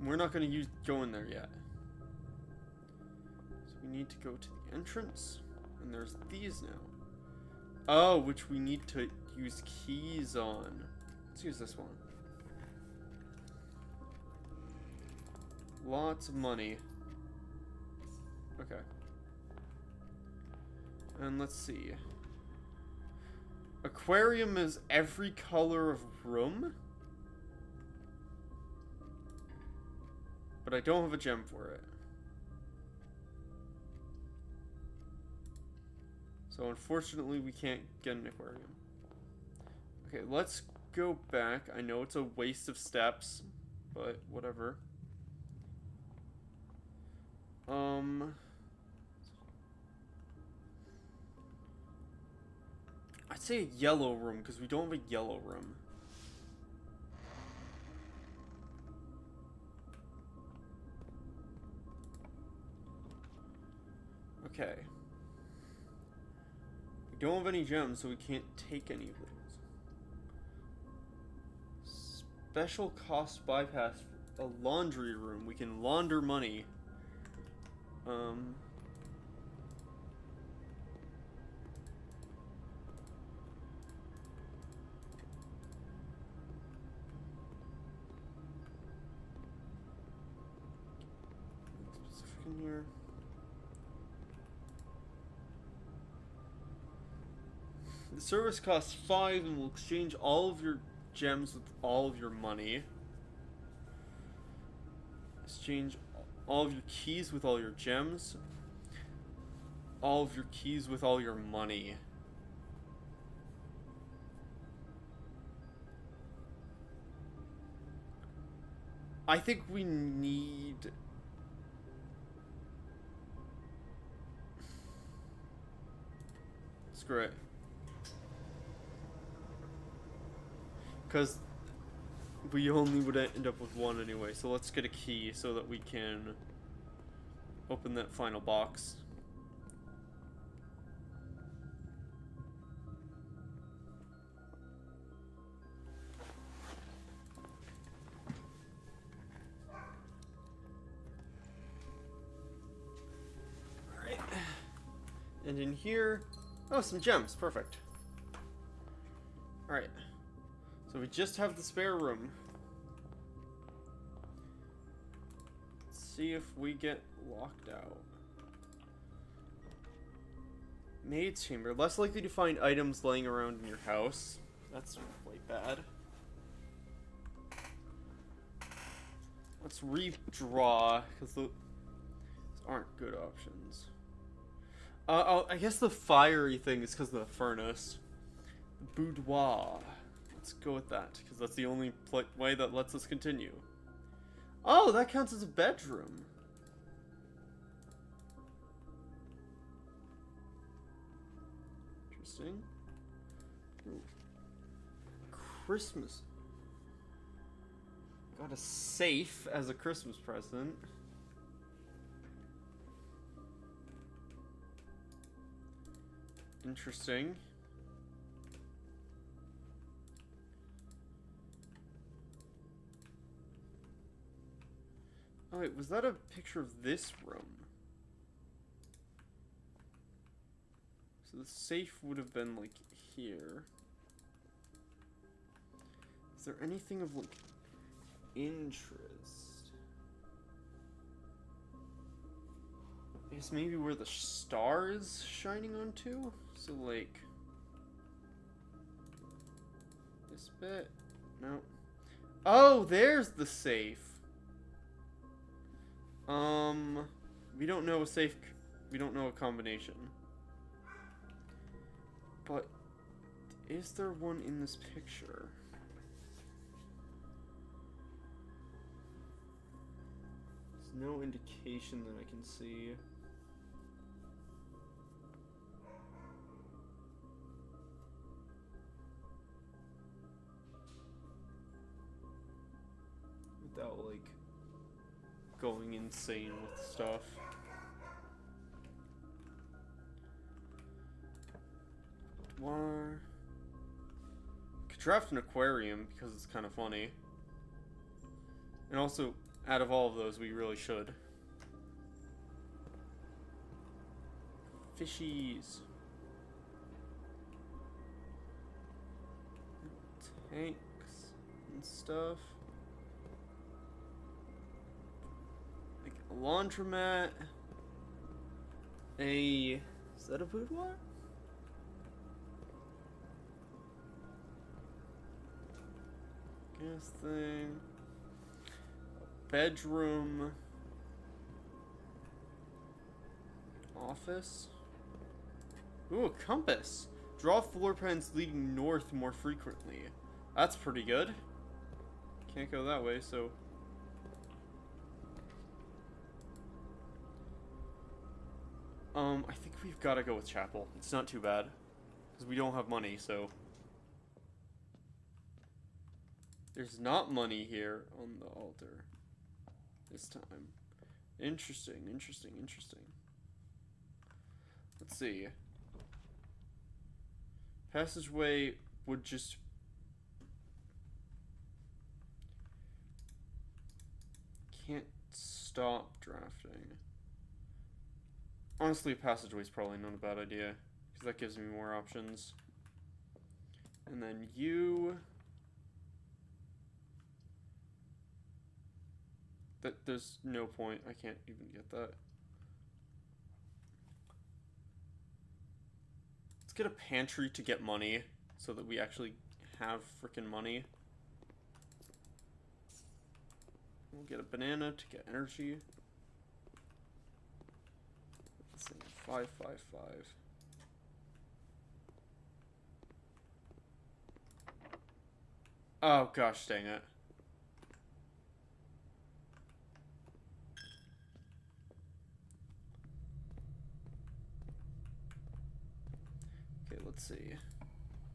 We're not gonna go in there yet. So we need to go to the entrance. And there's these now. Oh, which we need to use keys on. Let's use this one. Lots of money. Okay. And let's see. Aquarium is every color of room. But I don't have a gem for it. So unfortunately we can't get an aquarium. Okay, let's go back. I know it's a waste of steps, but whatever. I'd say a yellow room because we don't have a yellow room. Okay. don't have any gems, so we can't take any of those. Special cost bypass. A laundry room. We can launder money. Specific in here. The service costs 5 and will exchange all of your gems with all of your money. Exchange all of your keys with all your gems. All of your keys with all your money. I think we need... Screw it. Because we only would end up with one anyway, so let's get a key so that we can open that final box. Alright. And in here, oh, some gems, perfect. Alright. So we just have the spare room. Let's see if we get locked out. Maid's chamber. Less likely to find items laying around in your house. That's quite bad. Let's redraw, because those aren't good options. I guess the fiery thing is because of the furnace. Boudoir. Let's go with that, because that's the only way that lets us continue. Oh, that counts as a bedroom. Interesting. Ooh. Christmas. Got a safe as a Christmas present. Interesting. Oh wait, was that a picture of this room? So the safe would have been like here. Is there anything of like interest? I guess maybe where the star is shining onto? So like this bit? No. Oh, there's the safe. We don't know a safe, we don't know a combination. But, is there one in this picture? There's no indication that I can see. Without, like, going insane with stuff. Could draft an aquarium because it's kind of funny. And also, out of all of those, we really should. Fishies. Tanks and stuff. Like a laundromat. Is that a boudoir? Gas thing. A bedroom. Office. Ooh, a compass. Draw floor plans leading north more frequently. That's pretty good. Can't go that way, so... I think we've got to go with chapel. It's not too bad. Because we don't have money, so... There's not money here on the altar. This time. Interesting, interesting, interesting. Let's see. Passageway would just... Can't stop drafting. Honestly, passageway is probably not a bad idea, because that gives me more options. And then you... There's no point. I can't even get that. Let's get a pantry to get money, so that we actually have frickin' money. We'll get a banana to get energy. Let's see, 555. Oh gosh, dang it. Let's see.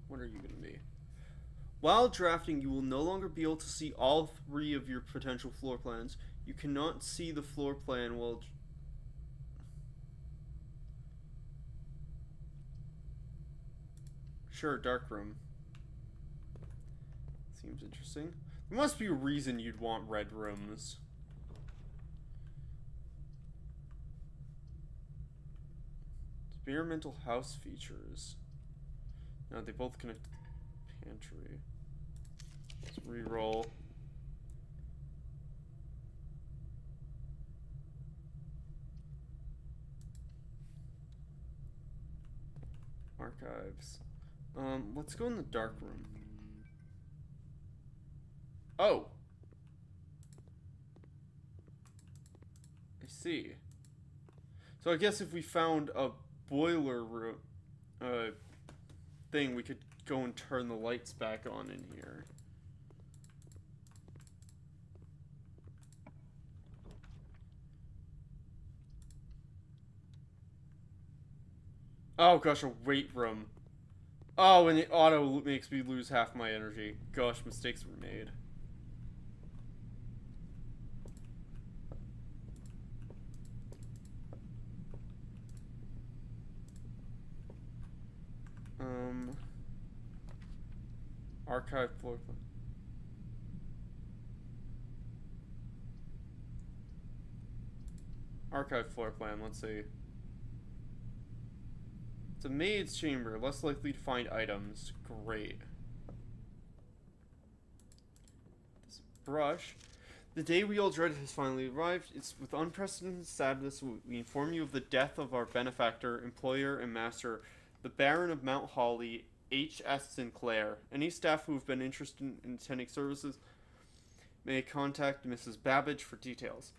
What are you going to be? While drafting, you will no longer be able to see all 3 of your potential floor plans. You cannot see the floor plan while... Sure, dark room. Seems interesting. There must be a reason you'd want red rooms. Experimental house features. No, they both connect to the pantry. Let's re-roll. Archives. Let's go in the dark room. Oh! I see. So I guess if we found a boiler room, thing, we could go and turn the lights back on in here. Oh gosh, a weight room. Oh, and it auto makes me lose half my energy. Gosh, mistakes were made. Archive floor plan. Archive floor plan, let's see. It's a maid's chamber, less likely to find items. Great. This brush. The day we all dreaded has finally arrived. It's with unprecedented sadness we inform you of the death of our benefactor, employer, and master, the Baron of Mount Holly, H.S. Sinclair. Any staff who have been interested in attending services may contact Mrs. Babbage for details.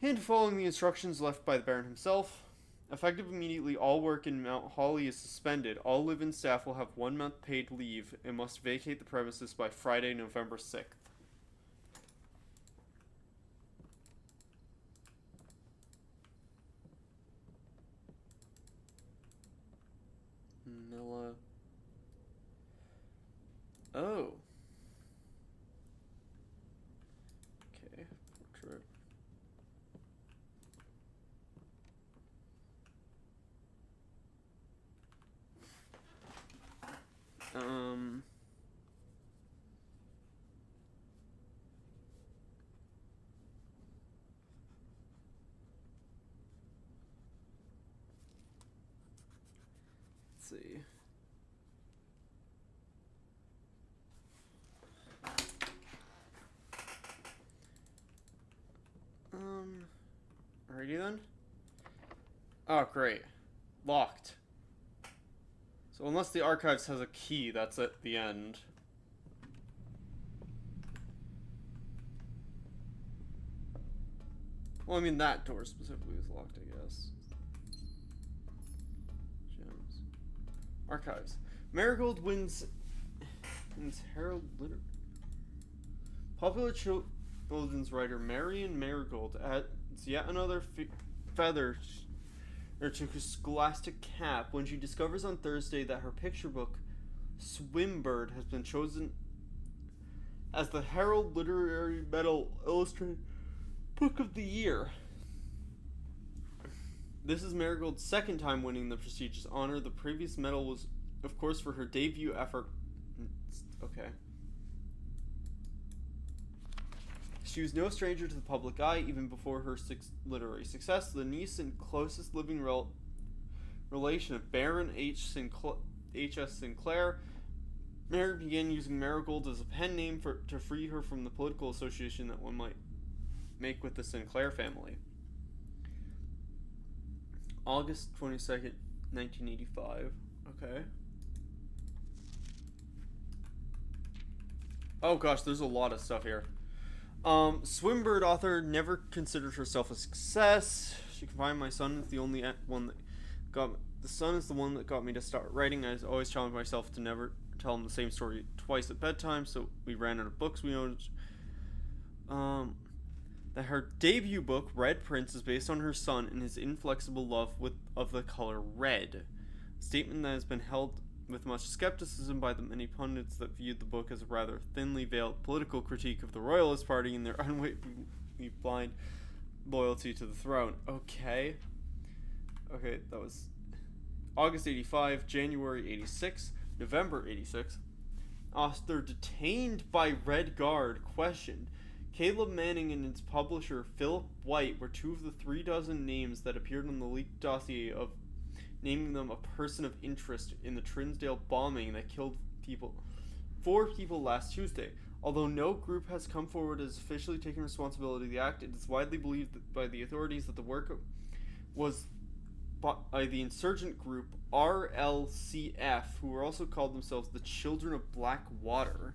And following the instructions left by the Baron himself, effective immediately, all work in Mount Holly is suspended. All live-in staff will have 1 month paid leave and must vacate the premises by Friday, November 6th. Manila. Oh. Okay, portrait. Let's see. Alrighty then. Oh, great. Locked. So unless the archives has a key, that's at the end. Well, I mean, that door specifically is locked, I guess. Gems. Archives. Marigold wins Herald Litter. Popular children's writer Marion Marigold adds yet another feather to her scholastic cap when she discovers on Thursday that her picture book, Swimbird, has been chosen as the Herald Literary Medal Illustrated Book of the Year. This is Marigold's second time winning the prestigious honor. The previous medal was of course, for her debut effort. Okay. She was no stranger to the public eye, even before her literary success. The niece and closest living relation of Baron H.S. Sinclair, Mary began using Marigold as a pen name to free her from the political association that one might make with the Sinclair family. August 22nd, 1985. Okay. Oh gosh, there's a lot of stuff here. Swimbird author never considered herself a success. She confined my son is the only one that got the son is the one that got me to start writing. I always challenged myself to never tell him the same story twice at bedtime, so we ran out of books we owned. That her debut book, Red Prince, is based on her son and his inflexible love of the color red. A statement that has been held with much skepticism by the many pundits that viewed the book as a rather thinly veiled political critique of the Royalist Party and their unwaveringly blind loyalty to the throne. Okay, that was August 85, January 86, November 86. Author detained by Red Guard, questioned. Caleb Manning and his publisher Philip White were two of the 36 names that appeared on the leaked dossier of naming them a person of interest in the Trinsdale bombing that killed 4 people last Tuesday. Although no group has come forward as officially taking responsibility for the act, it is widely believed by the authorities that the work was by the insurgent group RLCF, who were also called themselves the Children of Black Water.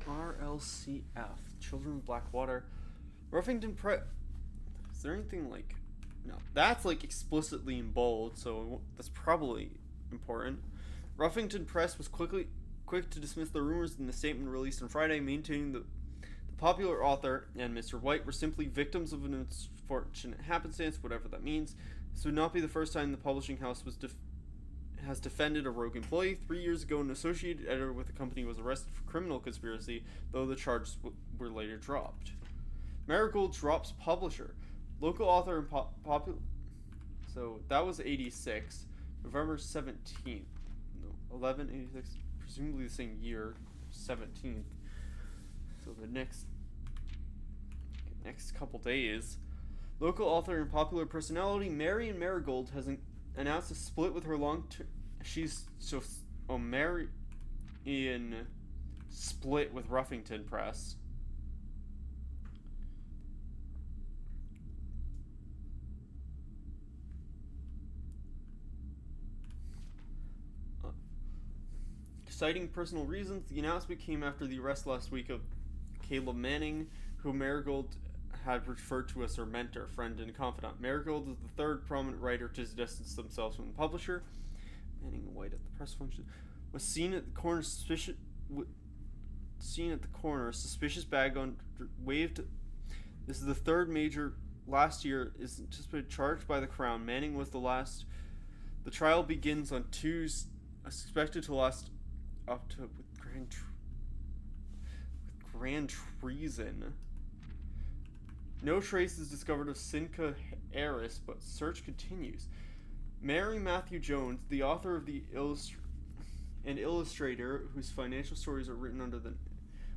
RLCF, Children of Black Water. Ruffington Press. Is there anything like. No, that's like explicitly in bold, so that's probably important. Ruffington Press was quick to dismiss the rumors in the statement released on Friday, maintaining that the popular author and Mr. White were simply victims of an unfortunate happenstance, whatever that means. This would not be the first time the publishing house has defended a rogue employee. 3 years ago, an associated editor with the company was arrested for criminal conspiracy, though the charges were later dropped. Marigold drops publisher. Local author and popular... So, that was 86. November 17th. No, 1186. Presumably the same year. 17th. So, the next couple days. Local author and popular personality Marion Marigold has announced a split with her Marion split with Ruffington Press. Citing personal reasons, the announcement came after the arrest last week of Caleb Manning, who Marigold had referred to as her mentor, friend, and confidant. Marigold is the third prominent writer to distance themselves from the publisher. Manning and White at the press function was seen at the corner. Suspicious bag on waved. This is the third major. Last year is anticipated charged by the Crown. Manning was the last. The trial begins on Tuesday, expected to last up to with grand treason. No trace is discovered of Cinca Harris, but search continues. Mary Matthew Jones, the author of the illustrator whose financial stories are written under the,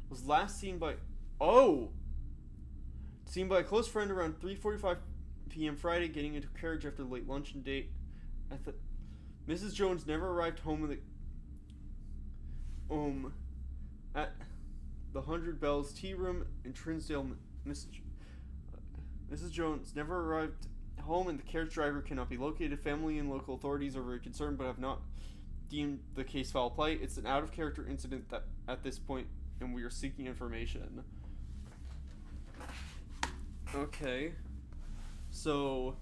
was last seen by a close friend around 3:45 p.m. Friday, getting into a carriage after a late luncheon date. Mrs. Jones never arrived home at the 100 Bells Tea Room in Trinsdale. Mrs. Jones never arrived home, and the carriage driver cannot be located. Family and local authorities are very concerned, but have not deemed the case foul play. It's an out-of-character incident that at this point, and we are seeking information. Okay, so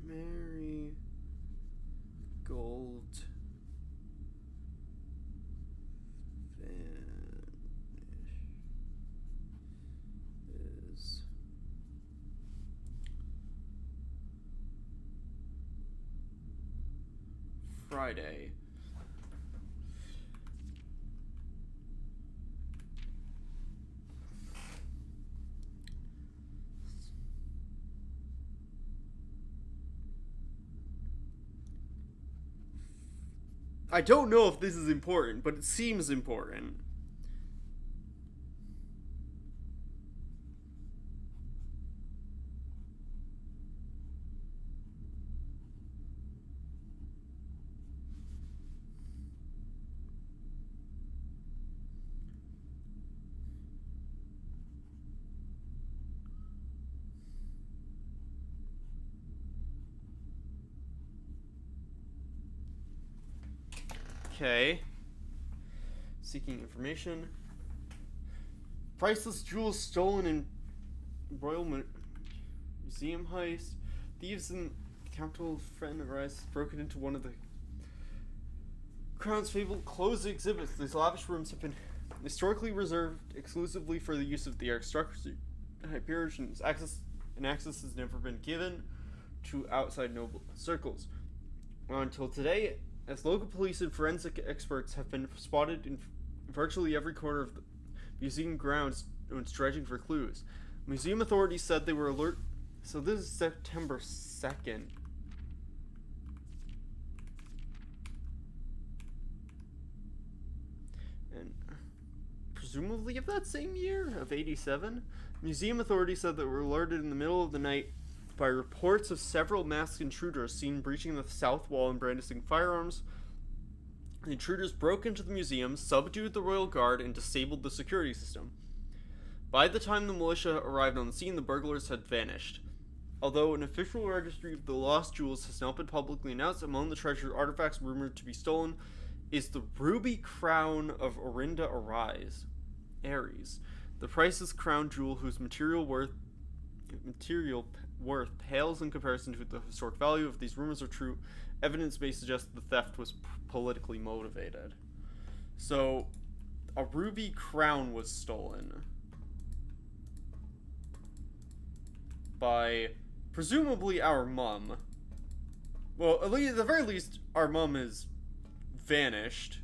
Mary Gold Friday. I don't know if this is important, but it seems important. Okay. Seeking information. Priceless jewels stolen in Royal Museum heist. Thieves in capital friend arrests broken into one of the Crown's fabled closed exhibits. These lavish rooms have been historically reserved exclusively for the use of the aristocracy. Hyperion's access has never been given to outside noble circles. Until today, as local police and forensic experts have been spotted in virtually every corner of the museum grounds when dredging for clues. Museum authorities said they were alert. So this is September 2nd. And presumably of that same year, of 87, museum authorities said they were alerted in the middle of the night by reports of several masked intruders seen breaching the south wall and brandishing firearms. The intruders broke into the museum, subdued the royal guard, and disabled the security system. By the time the militia arrived on the scene, the burglars had vanished. Although an official registry of the lost jewels has not been publicly announced, among the treasured artifacts rumored to be stolen is the ruby crown of Orinda Ares, the priceless crown jewel whose material worth pales in comparison to the historic value. If these rumors are true, evidence may suggest the theft was politically motivated. So, a ruby crown was stolen by presumably our mum. Well, at the very least, our mum is vanished.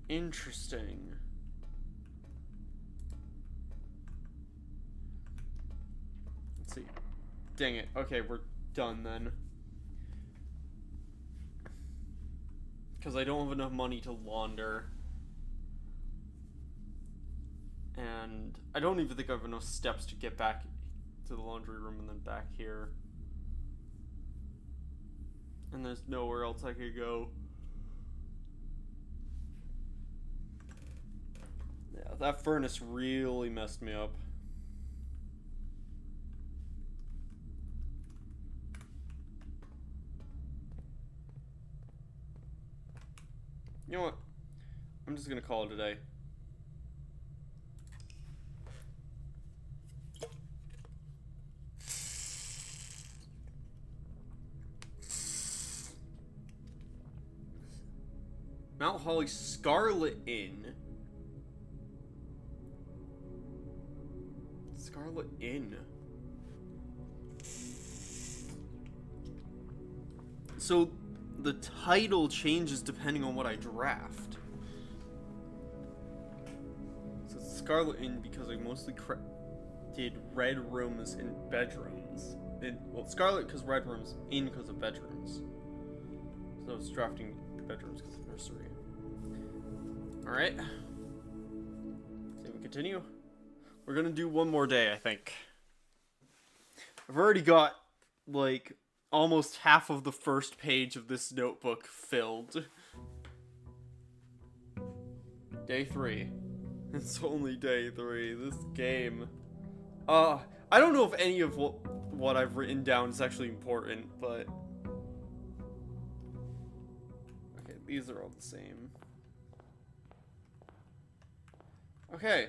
Interesting. Let's see. Dang it. Okay, we're done then. Because I don't have enough money to launder. And I don't even think I have enough steps to get back to the laundry room and then back here. And there's nowhere else I could go. Yeah, that furnace really messed me up. You know what? I'm just gonna call it a day. Mount Holly Scarlet Inn. Scarlet Inn. So the title changes depending on what I draft. So it's Scarlet Inn because I mostly did red rooms and bedrooms. Well, Scarlet because red rooms, Inn because of bedrooms. So I was drafting bedrooms because of nursery. Alright. So we continue. We're gonna do one more day, I think. I've already got, like, almost half of the first page of this notebook filled. Day 3. It's only day 3. This game. I don't know if any of what I've written down is actually important, but... Okay, these are all the same. Okay.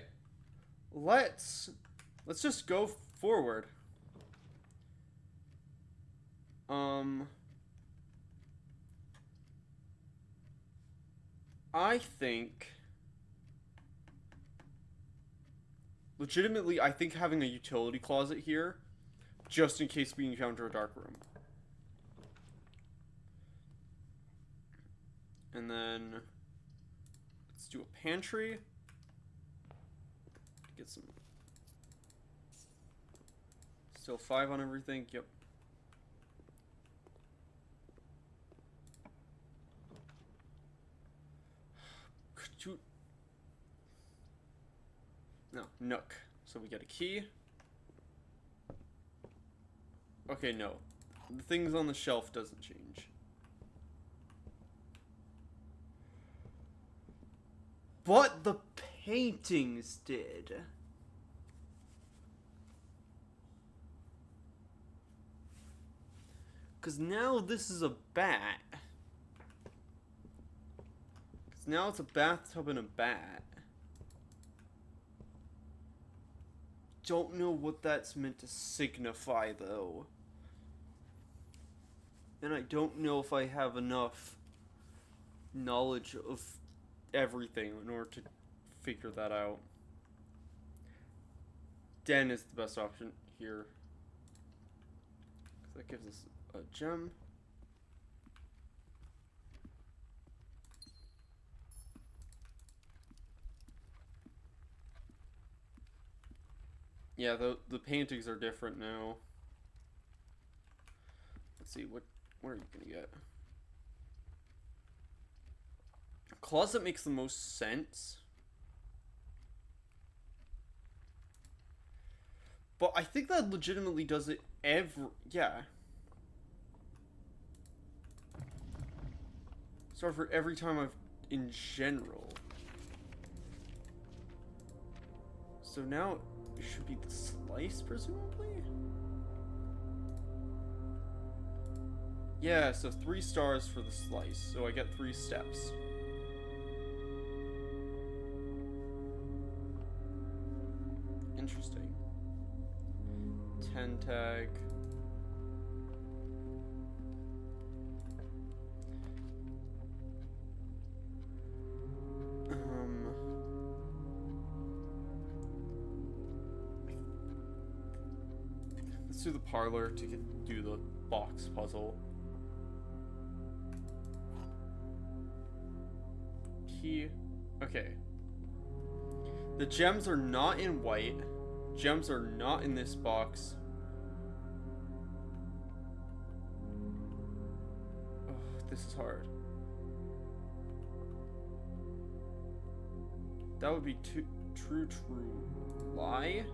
Let's just go forward. I think legitimately, I think having a utility closet here, just in case we encounter a dark room. And then let's do a pantry. Get some. Still 5 on everything. Yep. Could you? No, Nook. So we get a key. Okay, no. The things on the shelf doesn't change. But the paintings did. Because now this is a bat. Because now it's a bathtub and a bat. Don't know what that's meant to signify, though. And I don't know if I have enough knowledge of everything in order to figure that out. Den is the best option here. That gives us a gem. Yeah, the paintings are different now. Let's see, what are you gonna get? Closet makes the most sense. But I think that legitimately does it yeah. So for every time I've, in general. So now it should be the slice, presumably? Yeah, so 3 stars for the slice. So I get 3 steps. Interesting. 10 tag. Let's do the parlor to do the box puzzle. Key. Okay. The gems are not in white. Gems are not in this box. Oh, this is hard. That would be true lie?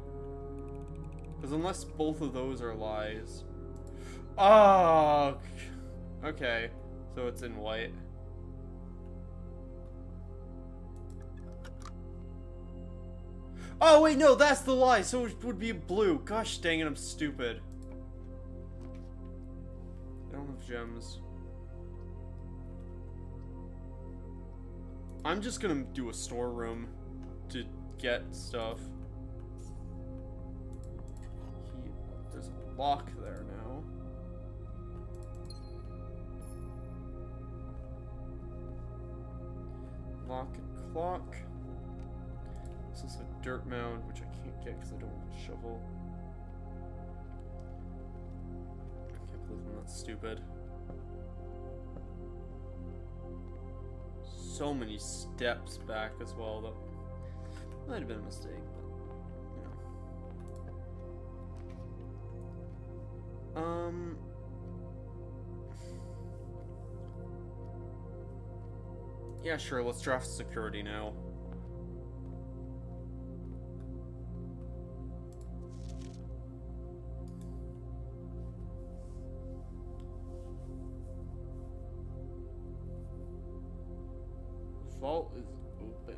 Because unless both of those are lies. Oh! Okay. So it's in white. Oh wait, no, that's the lie. So it would be blue. Gosh dang it, I'm stupid. I don't have gems. I'm just gonna do a storeroom to get stuff. There's a lock there now. Lock and clock. This is a dirt mound, which I can't get because I don't have a shovel. I can't believe I'm not stupid. So many steps back as well, that might have been a mistake, but, you know. Yeah, sure, let's draft security now. Vault is open.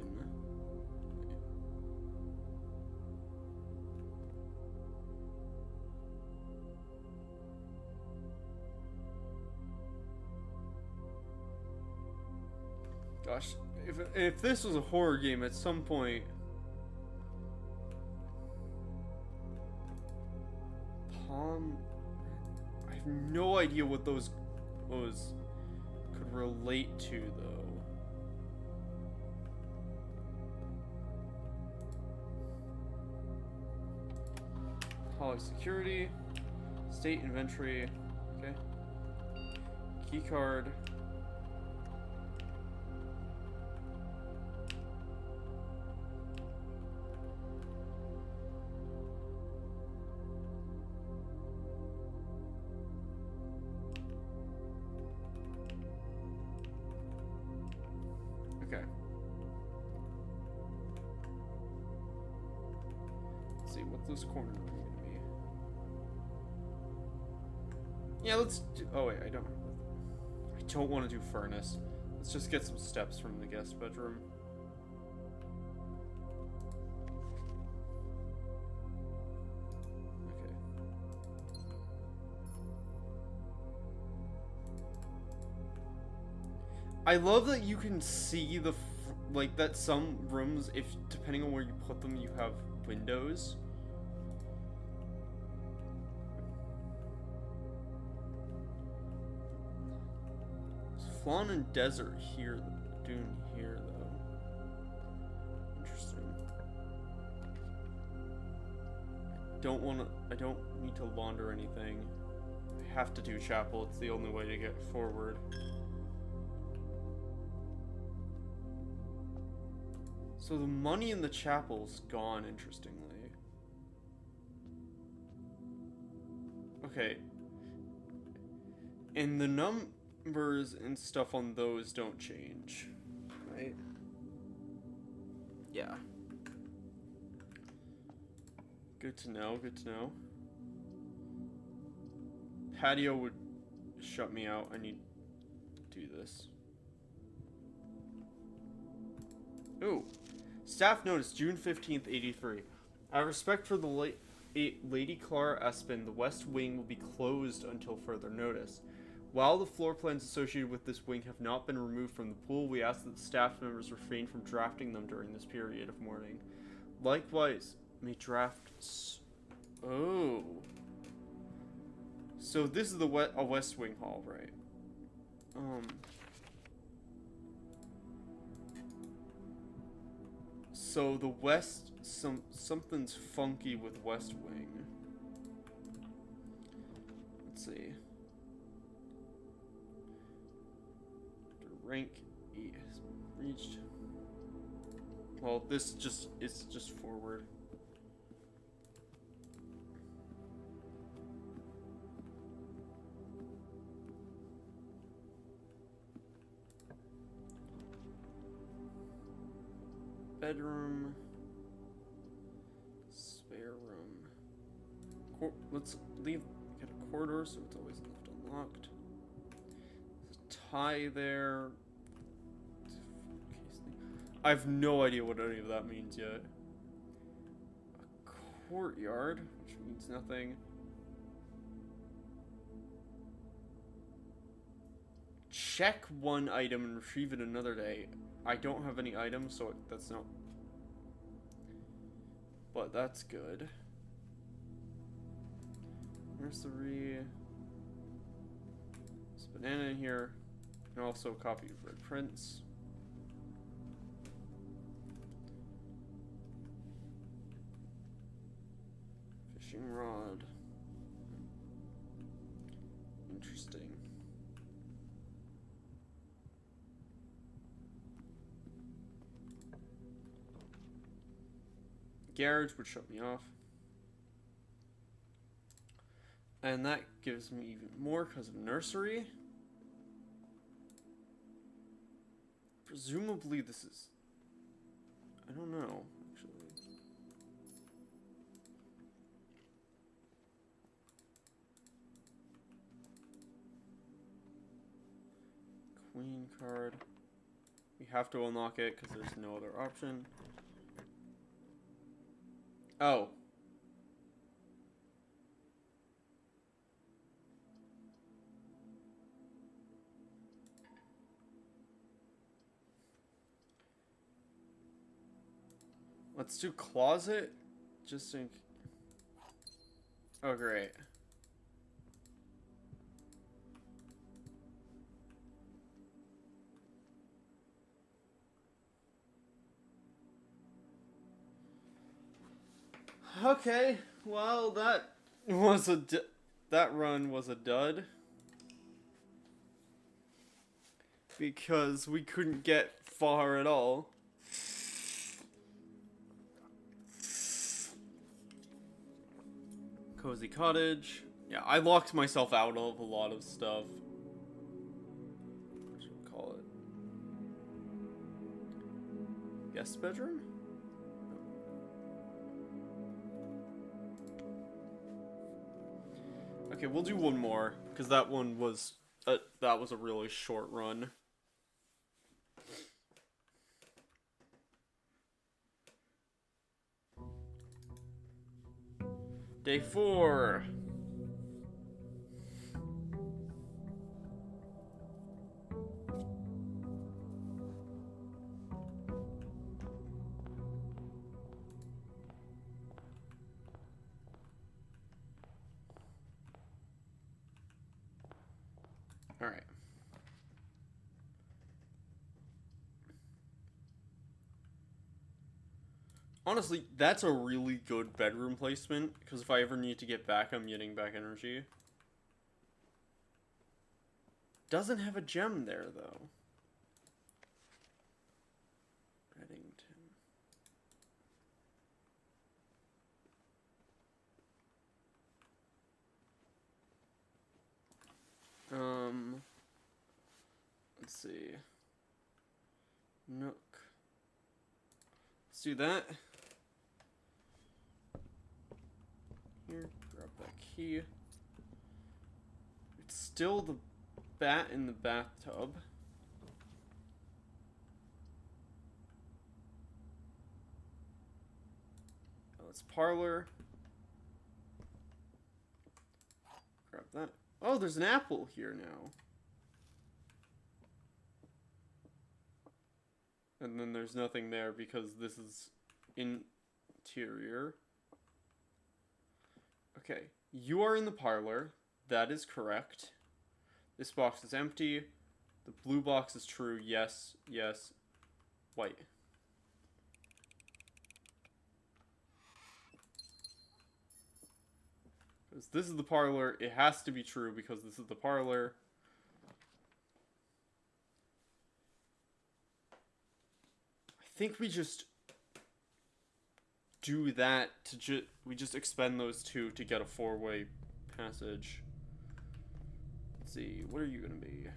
Gosh, if this was a horror game at some point. Palm. I have no idea what those could relate to, though. Poly security. State inventory. Okay. Key card. Okay. Let's see what those corners are going to be. Yeah, let's do. Oh wait, I don't want to do furnace. Let's just get some steps from the guest bedroom. Okay. I love that you can see the like that some rooms, if depending on where you put them, you have windows. Fawn and desert here, dune here though. Interesting. I don't need to launder anything. I have to do chapel, it's the only way to get forward. So the money in the chapel's gone, interestingly. Okay. And the numbers and stuff on those don't change, right? Yeah. Good to know, good to know. Patio would shut me out. I need to do this. Ooh. Staff notice, June 15th, 83. Out of respect for the Lady Clara Espin, the West Wing will be closed until further notice. While the floor plans associated with this wing have not been removed from the pool, we ask that the staff members refrain from drafting them during this period of mourning. Likewise, may drafts... Oh. So this is a West Wing hall, right? So the West... Something's funky with West Wing. Let's see. Rank E has reached. Well, this it's just forward. Bedroom. Spare room. Let's get a corridor so it's always left unlocked. Tie there. I have no idea what any of that means yet. A courtyard, which means nothing. Check one item and retrieve it another day. I don't have any items, so that's not... But that's good. Nursery. There's a banana in here. And also a copy of Red Prince. Fishing rod. Interesting. Garage would shut me off. And that gives me even more because of nursery. Presumably this is... I don't know, actually. Queen card. We have to unlock it because there's no other option. Oh. Let's do closet. Just think. Oh, great. Okay, well, that was that run was a dud. Because we couldn't get far at all. Cozy cottage. Yeah, I locked myself out of a lot of stuff. What should we call it? Guest bedroom? Okay, we'll do one more, because that one was that was a really short run. Day 4. All right. Honestly, that's a really good bedroom placement, because if I ever need to get back, I'm getting back energy. Doesn't have a gem there, though. Reddington. Let's see. Nook. Let's do that. Here, grab that key. It's still the bat in the bathtub. Oh, it's parlor. Grab that. Oh, there's an apple here now. And then there's nothing there because this is interior. Okay, you are in the parlor. That is correct. This box is empty. The blue box is true. Yes, yes. White. Because this is the parlor. It has to be true because this is the parlor. I think we just do that to we just expend those two to get a 4-way passage. Let's see, what are you gonna be?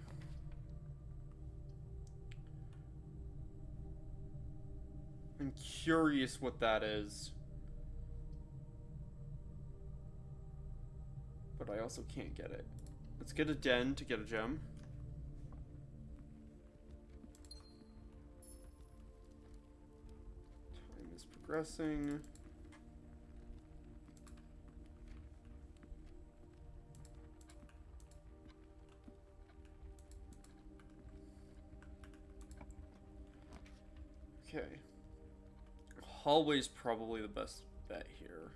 I'm curious what that is. But I also can't get it. Let's get a den to get a gem. Time is progressing. Okay. Hallway's probably the best bet here.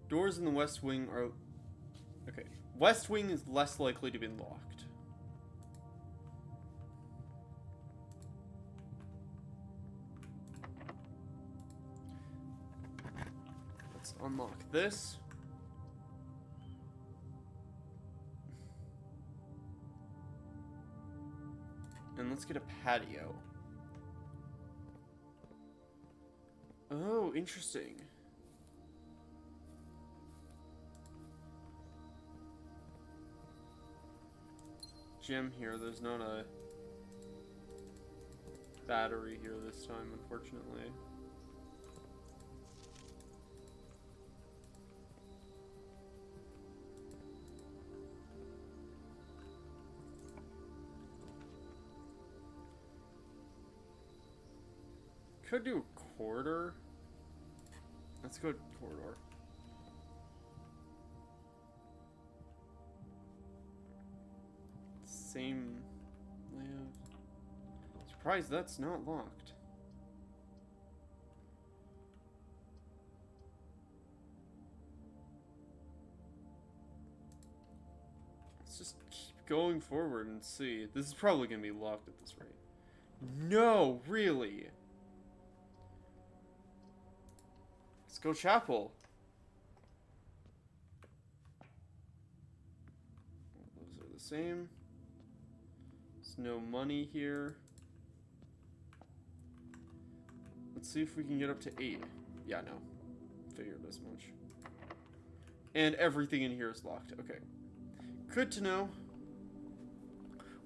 Doors in the west wing are... Okay. West wing is less likely to be locked. Let's unlock this. And let's get a patio. Oh, interesting. Gem here. There's not a battery here this time, unfortunately. Could do a corridor. Let's go corridor. Same layout. Surprised that's not locked. Let's just keep going forward and see. This is probably going to be locked at this rate. No, really. Let's go chapel. Those are the same. There's no money here. Let's see if we can get up to 8. Yeah, no. Figured as much. And everything in here is locked. Okay. Good to know.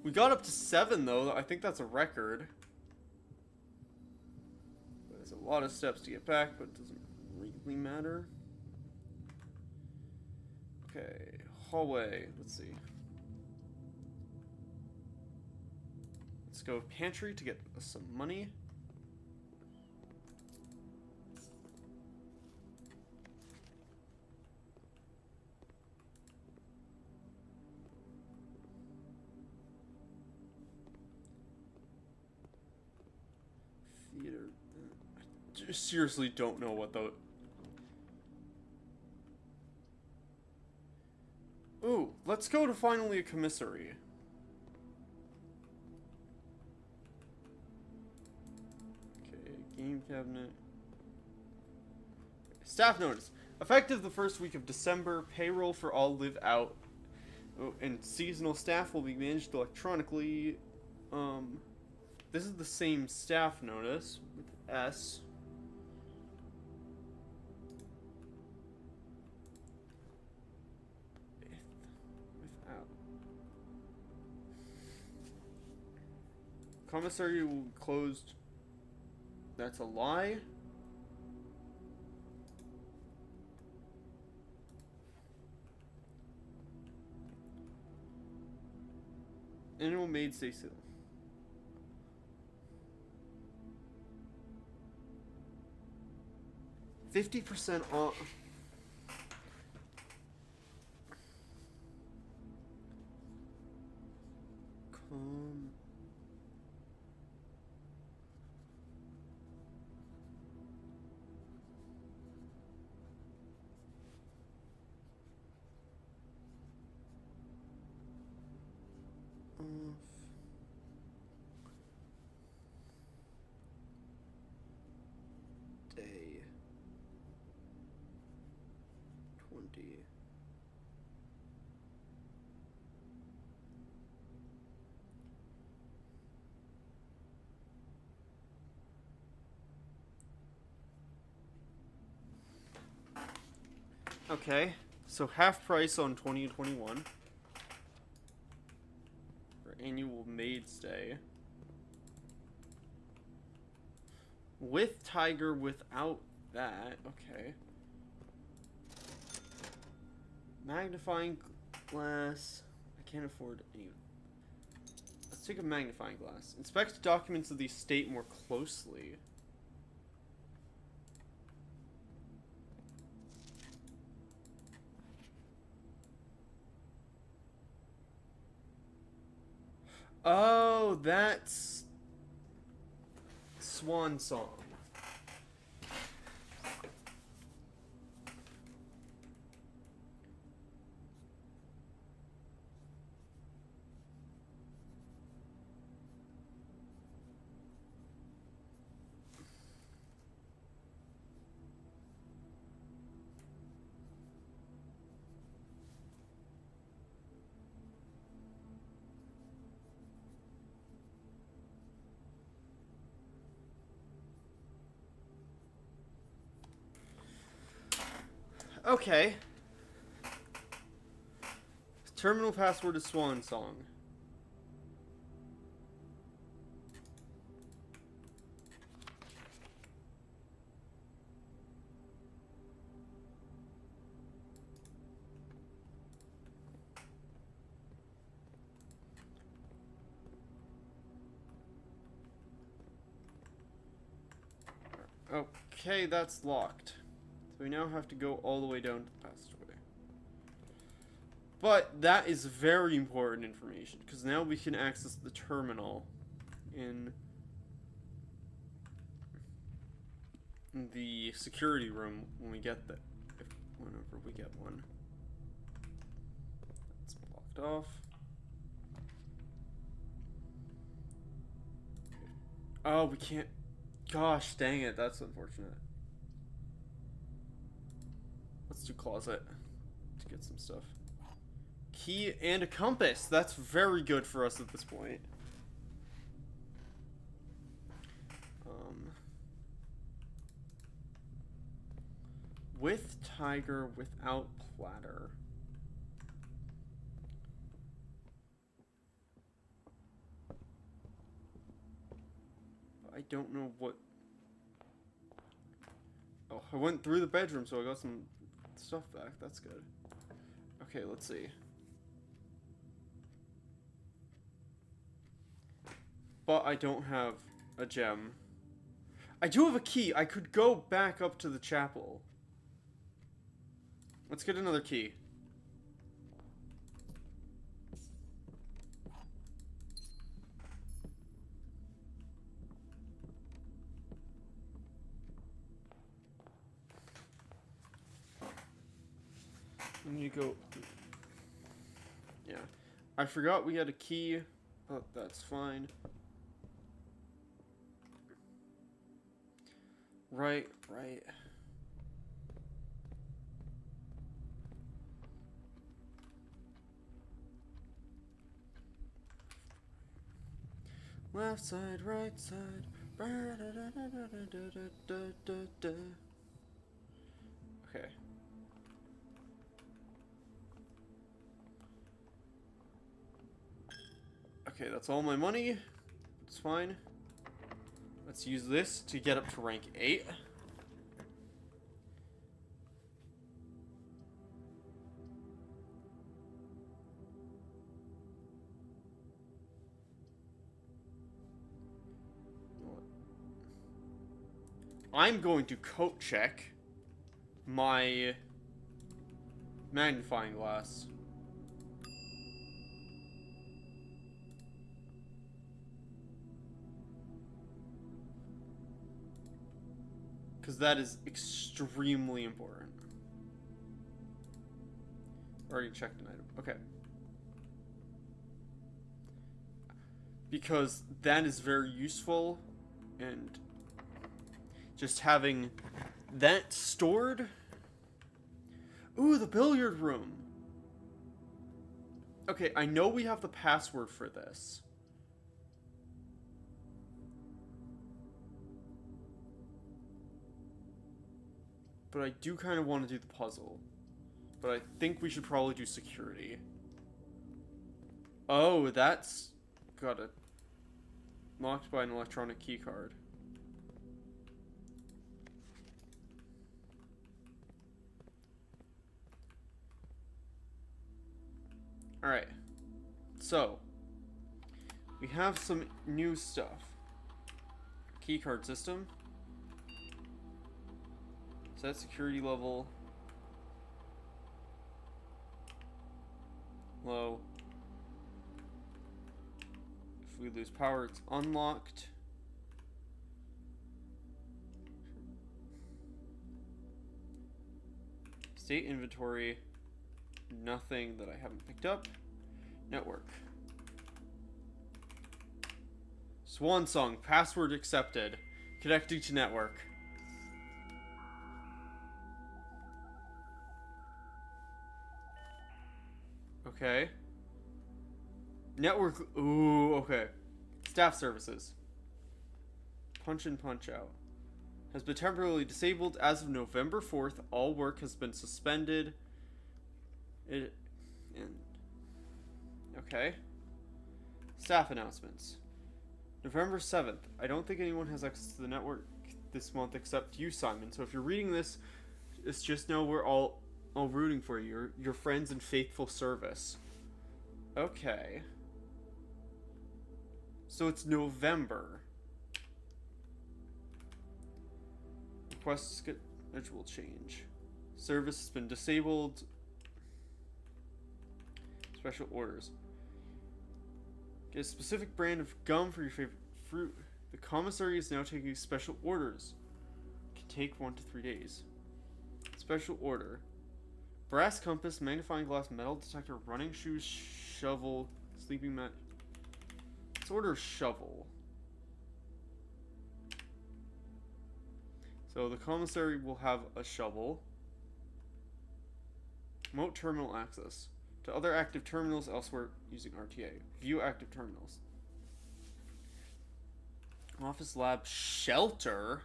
We got up to 7, though. I think that's a record. There's a lot of steps to get back, but it doesn't really matter. Okay. Hallway. Let's see. Let's go pantry to get us some money. Theater. I just seriously don't know what the... Ooh, let's go to finally a commissary. Okay, game cabinet. Staff notice. Effective the first week of December, payroll for all live out. Oh, and seasonal staff will be managed electronically. This is the same staff notice with S. Without. Commissary will be closed. That's a lie. Animal maid stay still. 50% off. Come. Off. Day 20. Okay, so half price on 2021 for annual maid stay. With Tiger, without that, okay. Magnifying glass. I can't afford any. Let's take a magnifying glass. Inspect documents of the estate more closely. Oh, that's Swan Song. Okay. Terminal password is Swan Song. Okay, that's locked. So we now have to go all the way down to the passageway. But that is very important information, because now we can access the terminal in the security room when we get the, whenever we get one. That's blocked off. Oh, we can't. Gosh, dang it. That's unfortunate. Let's do closet to get some stuff. Key and a compass. That's very good for us at this point. With tiger, without platter. I don't know what... Oh, I went through the bedroom, so I got some stuff back. That's good. Okay, let's see. But I don't have a gem. I do have a key. I could go back up to the chapel. Let's get another key. And you go... Yeah. I forgot we had a key, but that's fine. Right. Left side, right side. Okay. Okay, that's all my money. It's fine. Let's use this to get up to rank 8. I'm going to coat check my magnifying glass. Because that is extremely important. Already checked an item. Okay. Because that is very useful, and just having that stored. Ooh, the billiard room. Okay, I know we have the password for this. But I do kind of want to do the puzzle. But I think we should probably do security. Oh, that's got it. Locked by an electronic key card. Alright. So, we have some new stuff. Keycard system. Set security level. Low. If we lose power, it's unlocked. State inventory. Nothing that I haven't picked up. Network. Swan song. Password accepted. Connecting to network. Okay. Network. Ooh, okay. Staff services. Punch in, punch out. Has been temporarily disabled as of November 4th. All work has been suspended. Okay. Staff announcements. November 7th. I don't think anyone has access to the network this month except you, Simon. So if you're reading this, it's just know we're all rooting for you. Your friends in faithful service. Okay. So it's November. Request schedule change. Service has been disabled. Special orders. Get a specific brand of gum for your favorite fruit. The commissary is now taking special orders. Can take 1 to 3 days. Special order. Brass compass, magnifying glass, metal detector, running shoes, shovel, sleeping mat. Let's order a shovel. So the commissary will have a shovel. Remote terminal access to other active terminals elsewhere using RTA. View active terminals. Office lab shelter.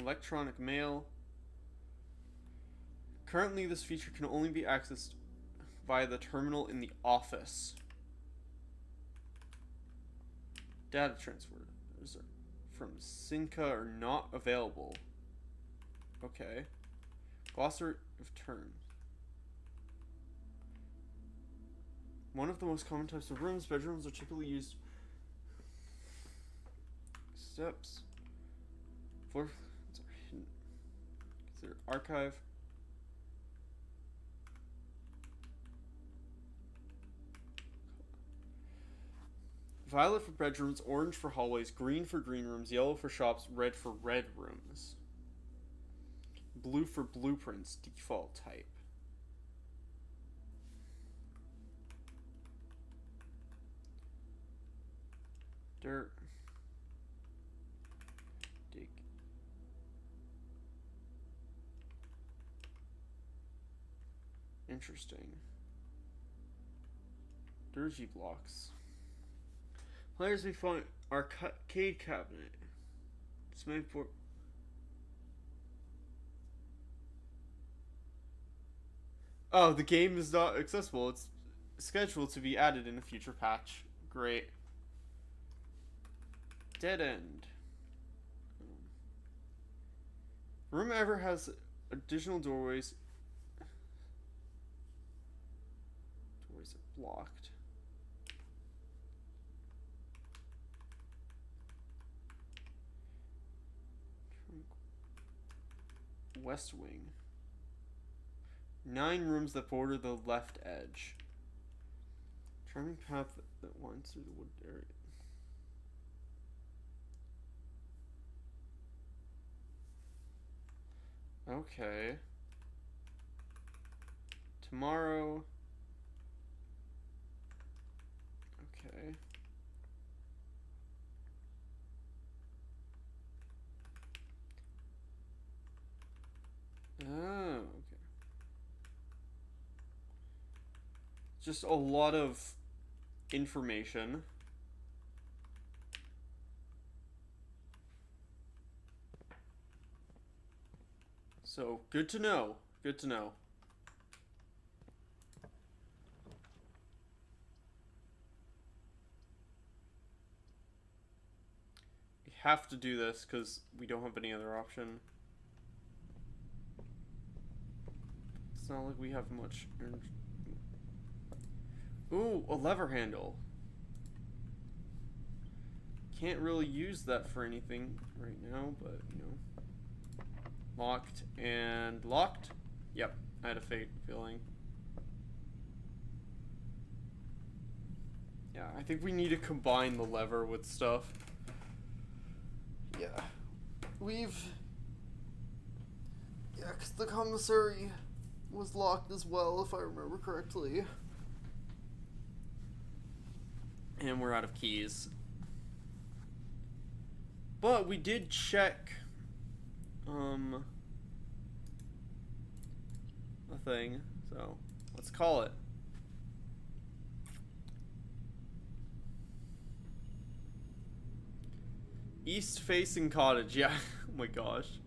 Electronic mail. Currently, this feature can only be accessed via the terminal in the office. Data transfer from Sinca are not available. Okay. Glossary of terms. One of the most common types of rooms, bedrooms are typically used. Steps. Floor. Consider archive. Violet for bedrooms, orange for hallways, green for green rooms, yellow for shops, red for red rooms. Blue for blueprints, default type. Dirt. Dig. Interesting. Dirgy blocks. Players may find arcade cabinet. It's made for. Oh, the game is not accessible. It's scheduled to be added in a future patch. Great. Dead end. Room ever has additional doorways. Doorways are blocked. West wing. 9 rooms that border the left edge. Charming path that winds through the wood area. Okay. Tomorrow. Okay. Oh, okay. Just a lot of information. So, good to know. Good to know. We have to do this because we don't have any other option. It's not like we have much energy. Ooh, a lever handle. Can't really use that for anything right now, but, you know. Locked and locked. Yep, I had a feeling. Yeah, I think we need to combine the lever with stuff. Yeah. Yeah, because the commissary was locked as well, if I remember correctly. And we're out of keys. But we did check a thing, so let's call it. East facing cottage, yeah. Oh my gosh.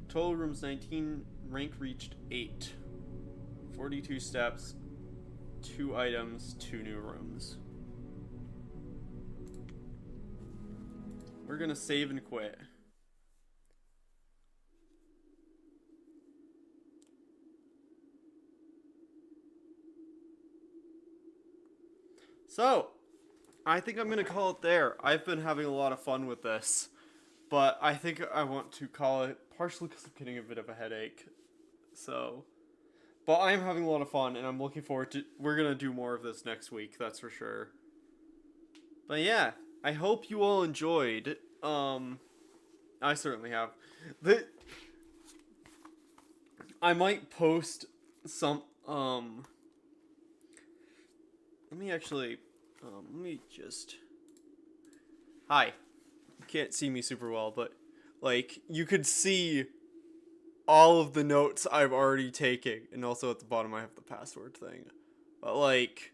Total rooms 19, rank reached 8. 42 steps, 2 items, 2 new rooms. We're gonna save and quit. So, I think I'm gonna call it there. I've been having a lot of fun with this, but I think I want to call it partially because I'm getting a bit of a headache. So, but I am having a lot of fun, and I'm looking forward to. We're gonna do more of this next week, that's for sure. But yeah, I hope you all enjoyed. I certainly have. I might post some, let me actually, let me just, hi, you can't see me super well, but, like, you could see all of the notes I've already taken, and also at the bottom I have the password thing, but, like,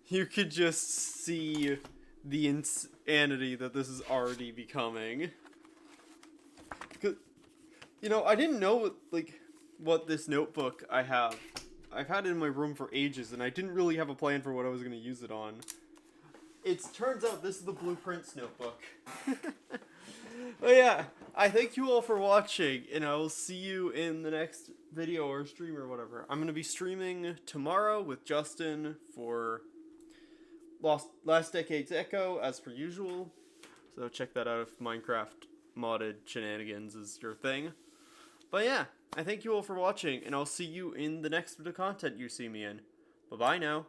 you could just see the insanity that this is already becoming. Because, you know, I didn't know, like, what this notebook I've had it in my room for ages, and I didn't really have a plan for what I was going to use it on. It turns out this is the Blueprints notebook. But yeah, I thank you all for watching, and I will see you in the next video or stream or whatever. I'm going to be streaming tomorrow with Justin for Last Decade's Echo, as per usual. So check that out if Minecraft modded shenanigans is your thing. But yeah, I thank you all for watching, and I'll see you in the next bit of content you see me in. Bye-bye now.